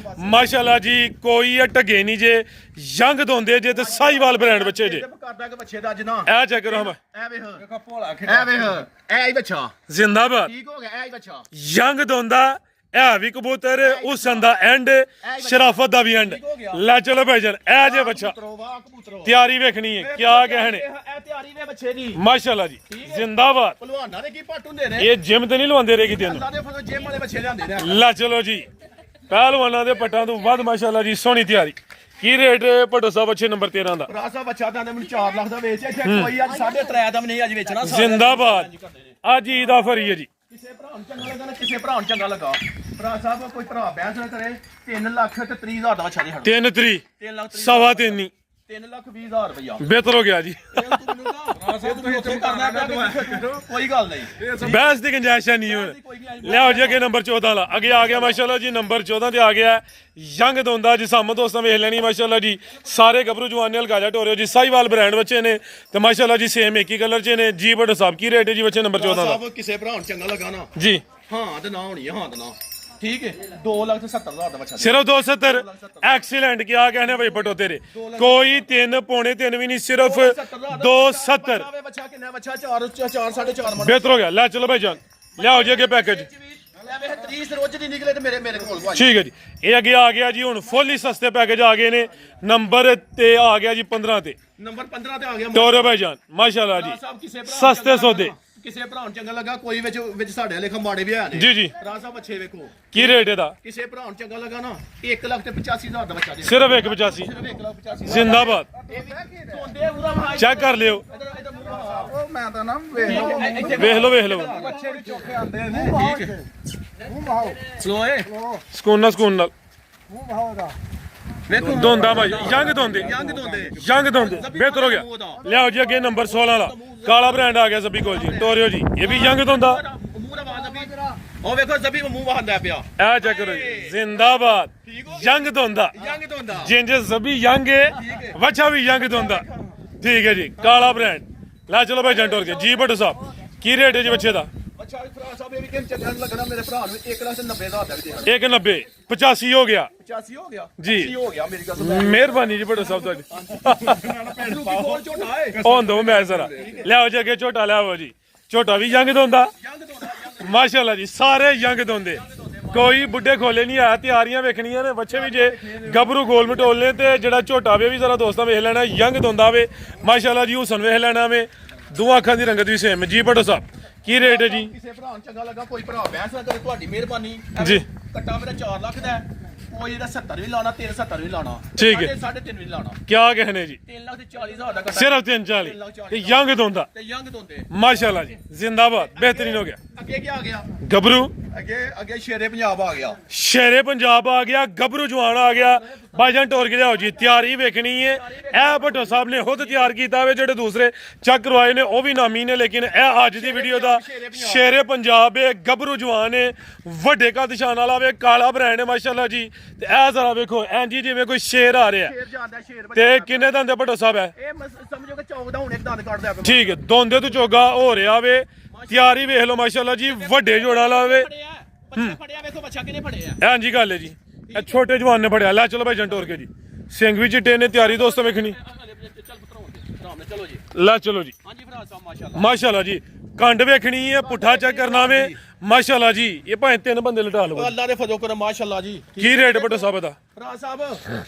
ਮਾਸ਼ਾਅੱਲਾ ਜੀ ਕੋਈ ਟਗੇ ਨਹੀਂ ਜੇ ਜੰਗ ਦੋਂਦੇ ਜੇ ਤੇ ਸਾਈਵਾਲ ਬ੍ਰਾਂਡ ਬੱਚੇ ਜੇ ਕਰਦਾ ਕਿ ਬੱਚੇ ਦਾ ਅੱਜ ਨਾ ਇਹ ਚੈੱਕ ਕਰੋ ਹਮ ਐ ਵੇਖ ਭੋਲਾ ਐ ਵੇਖ ਐ ਹੀ ਬੱਚਾ ਜ਼ਿੰਦਾਬਾਦ ਠੀਕ ਹੋ ਗਿਆ ਐ ਹੀ ਬੱਚਾ ਜੰਗ ਦੋਂਦਾ ਇਹ ਵੀ ਕਬੂਤਰ ਉਸ ਦਾ ਐਂਡ ਸ਼ਰਾਫਤ ਦਾ ਵੀ ਐਂਡ ਲੈ ਚਲੋ ਭਾਈਜਾਨ ਇਹ ਜੇ ਬੱਚਾ ਕਬੂਤਰੋ ਵਾਹ ਕਬੂਤਰੋ ਤਿਆਰੀ ਵੇਖਣੀ ਹੈ ਕਿਆ ਕਹਿਣੇ ਇਹ ਤਿਆਰੀ ਨੇ ਬੱਚੇ ਦੀ ਮਾਸ਼ਾਅੱਲਾ ਜੀ ਜ਼ਿੰਦਾਬਾਦ ਭਲਵਾਨਾਂ ਦੇ ਕੀ ਪੱਟ ਹੁੰਦੇ ਨੇ ਇਹ ਜਿਮ ਤੇ ਨਹੀਂ ਲਵਾਉਂਦੇ ਰੇ ਕਿਤੇ ਨੂੰ ਅੱਲਾ ਦੇ ਫਰੋ ਜਿਮ ਵਾਲੇ ਬੱਚੇ ਲਿਆਂਦੇ ਨੇ ਲੈ ਚਲੋ ਜੀ ਪਹਿਲਵਾਨਾਂ ਦੇ ਪੱਟਾਂ ਤੋਂ ਵੱਧ ਮਾਸ਼ਾਅੱਲਾ ਜੀ ਸੋਹਣੀ ਤਿਆਰੀ ਕੀ ਰੇਟ ਭੱਟੋ ਸਾਹਿਬ ਅੱਛੇ ਨੰਬਰ 13 ਦਾ ਰਾਸਾ ਬੱਚਾ ਤਾਂ ਮੈਨੂੰ 4 ਲੱਖ ਦਾ ਵੇਚਿਆ ਇੱਥੇ ਕੋਈ ਅੱਜ 3.5 ਦਾ ਵੀ ਨਹੀਂ ਅੱਜ ਵੇਚਣਾ ਜ਼ਿੰਦਾਬਾਦ ਅੱਜ ਈਦ ਆਫਰ ਹੀ ਹੈ ਜੀ ਕਿਸੇ ਭਰਾ ਨੂੰ ਚੰਗਾ ਲੱਗਾ ਨਾ ਕਿਸੇ ਭਰਾ ਨੂੰ ਚੰਗਾ ਲੱਗਾ ਭਰਾ ਸਾਹਿਬ ਕੋਈ ਭਰਾ ਬਹਿਸ ਨਾ ਕਰੇ 3 ਲੱਖ ਤੇ 30,000 ਦਾ ਬੱਚਾ ਦੇ ਹੜ 3 3 3 ਲੱਖ ਸਵਾ 3 3 ਲੱਖ 20,000 ਰੁਪਇਆ ਬਿਹਤਰ ਹੋ ਗਿਆ ਜੀ ਕੋਈ ਗੱਲ ਨਹੀਂ ਬੈਸ ਦੀ ਗੁੰਜਾਇਸ਼ ਨਹੀਂ ਹੁਣ ਲਿਆਓ ਜੀ ਅੱਗੇ ਨੰਬਰ 14 ਵਾਲਾ ਅੱਗੇ ਆ ਗਿਆ ਮਾਸ਼ਾਅੱਲਾ ਜੀ ਨੰਬਰ 14 ਤੇ ਆ ਗਿਆ ਯੰਗ ਦੋਂਦਾ ਜੀ ਸਾਹਮਣੇ ਦੋਸਤਾਂ ਵੇਖ ਲੈਣੀ ਮਾਸ਼ਾਅੱਲਾ ਜੀ ਸਾਰੇ ਗੱਭਰੂ ਜਵਾਨੇ ਹਲਕਾਜਾ ਟੋਰਿਓ ਜੀ ਸਾਈਵਾਲ ਬ੍ਰਾਂਡ ਬੱਚੇ ਨੇ ਤੇ ਮਾਸ਼ਾਅੱਲਾ ਜੀ ਸੇਮ ਇੱਕ ਹੀ ਕਲਰ 'ਚ ਨੇ ਜੀ ਭੱਟੋ ਸਾਹਿਬ ਕੀ ਰੇਟ ਹੈ ਜੀ ਬੱਚੇ ਨੰਬਰ 14 ਦਾ ਸਾਹਿਬ ਕਿਸੇ ਭਰਾ ਨੂੰ ਚੰਗਾ ਲੱਗਾ ਨਾ ਜੀ ਹਾਂ ਤੇ ਨਾ ਹੋਣੀ ਹੈ ਹਾਂ ਤੇ ਨਾ ਠੀਕ ਹੈ 2,70,000 ਦਾ ਬੱਚਾ ਸਿਰਫ 270 ਐਕਸੀਲੈਂਟ ਕਿਆ ਕਹਿਣੇ ਭਾਈ ਭੱਟੋ ਤੇਰੇ ਕੋਈ 3 ਪੌਣੇ 3 ਵੀ ਨਹੀਂ ਸਿਰਫ 270 ਬੱਚਾ ਕਿੰਨਾ ਬੱਚਾ 4 4.5 ਮਣ ਬਿਹਤਰ ਹੋ ਗਿਆ ਲੈ ਚਲੋ ਭਾਈ ਜਾਨ ਲਿਆਓ ਜੀ ਅੱਗੇ ਪੈਕੇਜ ਐਵੇਂ 30 ਰੋਜ਼ ਦੀ ਨਿਕਲੇ ਤੇ ਮੇਰੇ ਕੋਲ ਭਾਈ ਠੀਕ ਹੈ ਜੀ ਇਹ ਅੱਗੇ ਆ ਗਿਆ ਜੀ ਹੁਣ ਫੁੱਲ ਹੀ ਸਸਤੇ ਪੈਕੇਜ ਆ ਗਏ ਨੇ ਨੰਬਰ ਤੇ ਆ ਗਿਆ ਜੀ 15 ਤੇ ਨੰਬਰ 15 ਤੇ ਆ ਗਿਆ ਟੋਰੇ ਭਾਈ ਜਾਨ ਮਾਸ਼ਾਅੱਲਾ ਜੀ ਸਾਹਿਬ ਕਿਸੇ ਭਰਾ ਸਸਤੇ ਸੌਦੇ ਕਿਸੇ ਭਰਾ ਨੂੰ ਚੰਗਾ ਲੱਗਾ ਕੋਈ ਵਿੱਚ ਸਾਡੇ ਲੇਖਾ ਮਾੜੇ ਵੀ ਆ ਨੇ ਜੀ ਜੀ ਰਾਜ ਸਾਹਿਬ ਅੱਛੇ ਵੇਖੋ ਕੀ ਰੇਟ ਇਹਦਾ ਕਿਸੇ ਭਰਾ ਨੂੰ ਚੰਗਾ ਲੱਗਾ ਨਾ 1,85,000 ਦਾ ਬੱਚਾ ਦੇ ਸਿਰਫ 185 ਸਿਰਫ 1,85,000 ਜ਼ਿੰਦਾਬਾਦ ਇਹ ਵੀ ਧੋਂਦੇ ਉਹਦਾ ਭਾਈ ਚੈੱਕ ਕਰ ਲਿਓ ਉਹ ਮੈਂ ਤਾਂ ਨਾ ਵੇਖ ਵੇਖ ਲਓ ਬੱਚੇ ਵੀ ਚੋਖੇ ਆਂਦੇ ਨੇ ਠੀਕ ਹੈ ਮੂੰਹ ਬਹਾਓ ਸਲੋ ਏ ਸਕੂਨ ਨਾਲ ਮੂੰਹ ਬਹਾਓ ਦਾ ਵੇਖੋ ਦੋਂਦਾ ਭਾਈ ਜੰਗ ਦੋਂਦੇ ਜੰਗ ਦੋਂਦੇ ਬਿਹਤਰ ਹੋ ਗਿਆ ਲਿਆਓ ਜੀ ਅੱਗੇ ਨੰਬਰ 16 ਵਾਲਾ ਕਾਲਾ ਬ੍ਰਾਂਡ ਆ ਗਿਆ ਜ਼ਬੀ ਕੋਲ ਜੀ ਟੋਰਿਓ ਜੀ ਇਹ ਵੀ ਜੰਗ ਦੋਂਦਾ ਮੂੰਹ ਦਾ ਬਾਦ ਵੀ ਉਹ ਵੇਖੋ ਜ਼ਬੀ ਮੂੰਹ ਵਹਾਂਦਾ ਪਿਆ ਇਹ ਚੈੱਕ ਕਰੋ ਜੀ ਜ਼ਿੰਦਾਬਾਦ ਜੰਗ ਦੋਂਦਾ ਜੰਗ ਧੋਂਦਾ ਜਿੰਜ ਜ਼ਬੀ ਜੰਗ ਹੈ ਵੱਛਾ ਵੀ ਜੰਗ ਦੋਂਦਾ ਠੀਕ ਹੈ ਜੀ ਕਾਲਾ ਬ੍ਰਾਂਡ ਲੈ ਚਲੋ ਭਾਈ ਜੰਟੋਰ ਕੇ ਜੀ ਭੱਟੋ ਸਾਹਿਬ ਕੀ ਰੇਟ ਹੈ ਜੀ ਬੱਚੇ ਦਾ ਅੱਛਾ ਭਰਾ ਸਾਹਿਬ ਇਹ ਵੀ ਕਿੰਨ ਚੱਲਣ ਲੱਗਣਾ ਮੇਰੇ ਭਰਾ ਨੂੰ 1,90,000 ਦਾ ਵੀ ਦੇ 190 85 ਹੋ ਗਿਆ 85 ਹੋ ਗਿਆ ਜੀ। 80 ਹੋ ਗਿਆ ਮੇਰੀ ਗੱਲ ਮਿਹਰਬਾਨੀ ਜੀ ਭੱਟੋ ਸਾਹਿਬ ਤੁਹਾਡੀ ਸੁਣ ਕੋਲ ਝੋਟਾ ਏ ਹੋਂ ਦੋ ਮੈਂ ਜ਼ਰਾ ਲਿਆਓ ਜੀ ਅੱਗੇ ਝੋਟਾ ਲਿਆਓ ਜੀ ਝੋਟਾ ਵੀ ਜੰਗ ਦੋਂਦਾ ਜੰਗ ਧੋਂਦਾ ਮਾਸ਼ਾਅੱਲਾ ਜੀ ਸਾਰੇ ਜੰਗ ਦੋਂਦੇ ਕੋਈ ਬੁੱਢੇ ਖੋਲੇ ਨਹੀਂ ਆ ਤਿਆਰੀਆਂ ਵੇਖਣੀਆਂ ਨੇ ਬੱਚੇ ਵੀ ਜੇ ਗੱਭਰੂ ਗੋਲ ਮਟੋਲਨੇ ਤੇ ਜਿਹੜਾ ਝੋਟਾ ਵੇ ਵੀ ਜ਼ਰਾ ਦੋਸਤਾਂ ਵੇਖ ਲੈਣਾ ਜੰਗ ਦੋਂਦਾ ਵੇ ਮਾਸ਼ਾਅੱਲਾ ਜੀ ਹੁਸਨ ਵੇਖ ਲੈਣਾ ਵੇ ਦੋਵਾਂ ਅੱਖਾਂ ਦੀ ਰੰਗਤ ਵੀ ਸੇਮ ਜੀ ਭੱਟੋ ਸਾਹਿਬ ਕੀ ਰੇਟ ਹੈ ਜੀ ਕਿਸੇ ਭਰਾ ਨੂੰ ਚੰਗਾ ਲੱਗਾ ਕੋਈ ਭਰਾ ਬਹਿਸ ਨਾ ਕਰੇ ਤੁਹਾਡੀ ਮਿਹਰਬਾਨੀ ਜੀ। ਕੱਟਾ ਮੇਰਾ 4 ਲੱਖ ਦਾ ਹੈ। ਕੋਈ ਇਹਦਾ 70 ਵੀ ਲਾਣਾ 70 ਵੀ ਲਾਣਾ ਠੀਕ ਹੈ। 3.5 ਵੀ ਲਾਣਾ ਕਿਆ ਕਹਿਣੇ ਜੀ 3,40,000 ਦਾ ਕੱਟਾ ਸਿਰਫ 340 ਤੇ ਜੰਗ ਦੋਂਦਾ ਤੇ ਯੰਗ ਦੋਂਦੇ ਮਾਸ਼ਾਅੱਲਾ ਜੀ ਜ਼ਿੰਦਾਬਾਦ ਬਿਹਤਰੀਨ ਹੋ ਗਿਆ ਅੱਗੇ ਕੀ ਆ ਗਿਆ ਗੱਭਰੂ ਅੱਗੇ ਸ਼ੇਰੇ ਪੰਜਾਬ ਆ ਗਿਆ ਸ਼ੇਰੇ ਪੰਜਾਬ ਆ ਗਿਆ ਗੱਭਰੂ ਜਵਾਨ ਆ ਗਿਆ ਭਾਈਜਾਨ ਟੋਰ ਕੇ ਲਿਆਓ ਜੀ ਤਿਆਰੀ ਵੇਖਣੀ ਹੈ ਇਹ ਭੱਟੋ ਸਾਹਿਬ ਨੇ ਖੁਦ ਤਿਆਰ ਕੀਤਾ ਵੇ ਜਿਹੜੇ ਦੂਸਰੇ ਚੱਕ ਕਰਵਾਏ ਨੇ ਉਹ ਵੀ ਨਾਮੀ ਨੇ ਲੇਕਿਨ ਇਹ ਅੱਜ ਦੀ ਵੀਡੀਓ ਦਾ ਸ਼ੇਰੇ ਪੰਜਾਬ ਹੈ ਗੱਭਰੂ ਜਵਾਨ ਹੈ ਵੱਡੇ ਕੱਦ ਸ਼ਾਨ ਵਾਲਾ ਵੇ ਕਾਲਾ ਬ੍ਰਾਂਡ ਹੈ ਮਾਸ਼ਾਅੱਲਾ ਜੀ ਤੇ ਇਹ ਜ਼ਰਾ ਵੇਖੋ ਐਂਜੀ ਜਿਵੇਂ ਕੋਈ ਸ਼ੇਰ ਆ ਰਿਹਾ ਸ਼ੇਰ ਜਾਂਦਾ ਸ਼ੇਰ ਤੇ ਕਿੰਨੇ ਦੰਦ ਭੱਟੋ ਸਾਹਿਬ ਹੈ ਇਹ ਸਮਝੋ ਕਿ ਚੌਕ ਦਾ ਹੁਣ ਇੱਕ ਦੰਦ ਕੱਢ ਦਿਆ ਪਿਆ ਠੀਕ ਹੈ ਦੋਂਦੇ ਤੋਂ ਚੋਗਾ ਹੋ ਰਿਹਾ ਵੇ ਤਿਆਰੀ ਵੇਖ ਲਓ ਮਾਸ਼ਾਅੱਲਾ ਜੀ ਵੱਡੇ ਜੋੜਾ ਲਾਵੇ ਬੱਚਾ ਫੜਿਆ ਵੇਖੋ ਬੱਚਾ ਕਿਨੇ ਫੜਿਆ ਹਾਂਜੀ ਗੱਲ ਹੈ ਜੀ ਇਹ ਛੋਟੇ ਜਵਾਨ ਨੇ ਫੜਿਆ ਲੈ ਚਲੋ ਭਾਈ ਜੰਟੋਰ ਕੇ ਜੀ ਸਿੰਘ ਵੀ ਚਿੱਟੇ ਨੇ ਤਿਆਰੀ ਦੋਸਤੋ ਵੇਖਣੀ ਚੱਲ ਪੁੱਤਰੋ ਚਲੋ ਜੀ ਲੈ ਚਲੋ ਜੀ ਹਾਂਜੀ ਭਰਾ ਸਾਹਿਬ ਮਾਸ਼ਾਅੱਲਾ ਮਾਸ਼ਾਅੱਲਾ ਜੀ ਕੰਡ ਵੇਖਣੀ ਹੈ ਪੁੱਠਾ ਚੈੱਕ ਕਰਨਾ ਵੇ ਮਾਸ਼ਾਅੱਲਾ ਜੀ ਇਹ ਭਾਵੇਂ 3 ਬੰਦੇ ਲਟਾ ਲਓ ਅੱਲਾ ਦੇ ਫਜ਼ਲ ਕਰੋ ਮਾਸ਼ਾਅੱਲਾ ਜੀ ਕੀ ਰੇਟ ਭੱਟੋ ਸਾਹਿਬ ਦਾ ਭਰਾ ਸਾਹਿਬ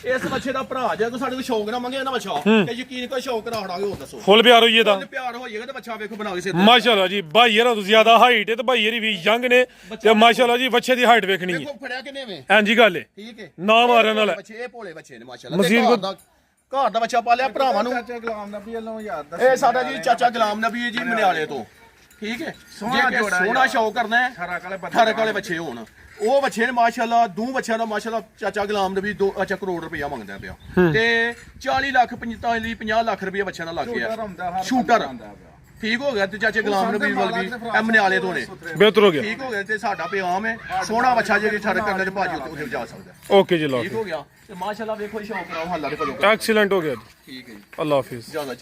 ਇਸ ਬੱਚੇ ਦਾ ਭਰਾ ਜੇ ਕੋਈ ਸਾਡੇ ਕੋਲ ਸ਼ੌਕ ਨਾ ਮੰਗੇ ਨਾ ਬੱਚਾ ਤੇ ਯਕੀਨ ਕੋਈ ਸ਼ੌਕ ਕਰਾ ਹੜਾਂਗੇ ਹੋਰ ਦੱਸੋ ਫੁੱਲ ਪਿਆਰ ਹੋਈਏ ਦਾ ਫੁੱਲ ਪਿਆਰ ਹੋਈਏਗਾ ਤੇ ਬੱਚਾ ਵੇਖੋ ਬਣਾ ਕੇ ਸਿੱਧਾ ਮਾਸ਼ਾਅੱਲਾ ਜੀ ਭਾਈ ਯਾਰ ਤੋਂ ਜ਼ਿਆਦਾ ਹਾਈਟ ਹੈ ਤੇ ਭਾਈ ਯਾਰੀ ਵੀ ਯੰਗ ਨੇ ਤੇ ਮਾਸ਼ਾਅੱਲਾ ਜੀ ਬੱਚੇ ਦੀ ਹਾਈਟ ਵੇਖਣੀ ਹੈ ਵੇਖੋ ਫੜਿਆ ਕਿਨੇ ਵੇ ਹਾਂਜੀ ਗੱਲ ਹੈ ਠੀਕ ਹੈ ਨਾ ਮਾਰਨ ਵਾਲਾ ਬੱਚੇ ਇਹ ਭੋਲੇ ਬੱਚੇ ਨੇ ਮਾਸ਼ਾਅੱਲਾ ਮਸੀਹ ਕੋ- ਘਰ ਦਾ ਬੱਚਾ ਪਾਲਿਆ ਭਰਾਵਾਂ ਨੂੰ ਚਾਚਾ ਗੁਲਾਮ ਨਬੀ ਵੱਲੋਂ ਯਾਦ ਦੱਸ ਇਹ ਸਾਡਾ ਜੀ ਚਾਚਾ ਗੁਲਾਮ ਨਬੀ ਜੀ ਮਨਿਆਲੇ ਤੋਂ ਠੀਕ ਹੈ ਸੋਹਣਾ ਜੇ ਜੋੜਾ ਸੋਹਣਾ ਯਾਰ। ਸ਼ੌਕ ਕਰਨਾ ਹੈ ਠਰਕ ਵਾਲੇ ਬੱਚੇ ਹੋਣ ਉਹ ਬੱਚੇ ਨੇ ਮਾਸ਼ਾਅੱਲਾ ਦੋ ਬੱਚਿਆਂ ਦਾ ਮਾਸ਼ਾਅੱਲਾ ਚਾਚਾ ਗੁਲਾਮ ਨਬੀ 2 ਕਰੋੜ ਰੁਪਇਆ ਮੰਗਦਾ ਪਿਆ ਤੇ 40 ਲੱਖ 45 50 ਲੱਖ ਰੁਪਇਆ ਬੱਚਿਆਂ ਨਾਲ ਲੱਗ ਗਿਆ ਸ਼ੂਟਰ ਠੀਕ ਹੋ ਗਿਆ ਤੇ ਚਾਚੇ ਗੁਲਾਮ ਨਬੀ ਵੱਲ ਵੀ ਇਹ ਮਨਿਆਲੇ ਤੋਂ ਨੇ ਬਿਹਤਰ ਹੋ ਗਿਆ ਠੀਕ ਹੋ ਗਿਆ ਤੇ ਸਾਡਾ ਪਿਆਮ ਹੈ ਸੋਹਣਾ ਬੱਚਾ ਜੇ ਠਰਕ ਕਰਨੇ ਤੇ ਭਾਜੀ ਉੱਥੇ ਜਾ ਸਕਦਾ ਓਕੇ ਜੀ, ਠੀਕ ਹੋ ਗਿਆ ਤੇ ਮਾਸ਼ਾਅੱਲਾ ਵੇਖੋ ਸ਼ੌਕ ਕਰਾਓ ਹਾਲਾ ਦੇ ਕੋਲੋਂ ਐਕਸੀਲੈਂਟ ਹੋ ਗਿਆ ਜੀ, ਠੀਕ ਹੈ ਜੀ ਅੱਲਾ ਹਾਫਿਜ਼। ਜਿਆਦਾ